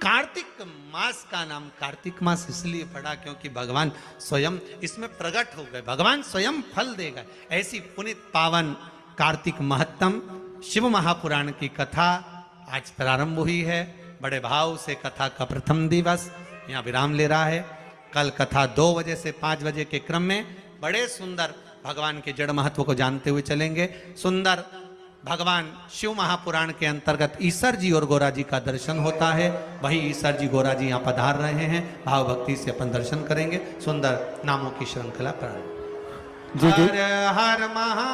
कार्तिक मास का नाम कार्तिक मास इसलिए पड़ा क्योंकि भगवान स्वयं इसमें प्रकट हो गए, भगवान स्वयं फल देगा। ऐसी पुनित पावन कार्तिक महत्तम शिव महापुराण की कथा आज प्रारंभ हुई है। बड़े भाव से कथा का प्रथम दिवस यहाँ विराम ले रहा है। कल कथा 2 बजे से 5 बजे के क्रम में बड़े सुंदर भगवान के जड़ महत्व को जानते हुए चलेंगे। सुंदर भगवान शिव महापुराण के अंतर्गत ईसर जी और गोरा जी का दर्शन होता है। वही ईसर जी गोरा जी यहाँ पधार रहे हैं, भाव भक्ति से अपन दर्शन करेंगे। सुंदर नामों की श्रृंखला प्रारंभ। हर हर महा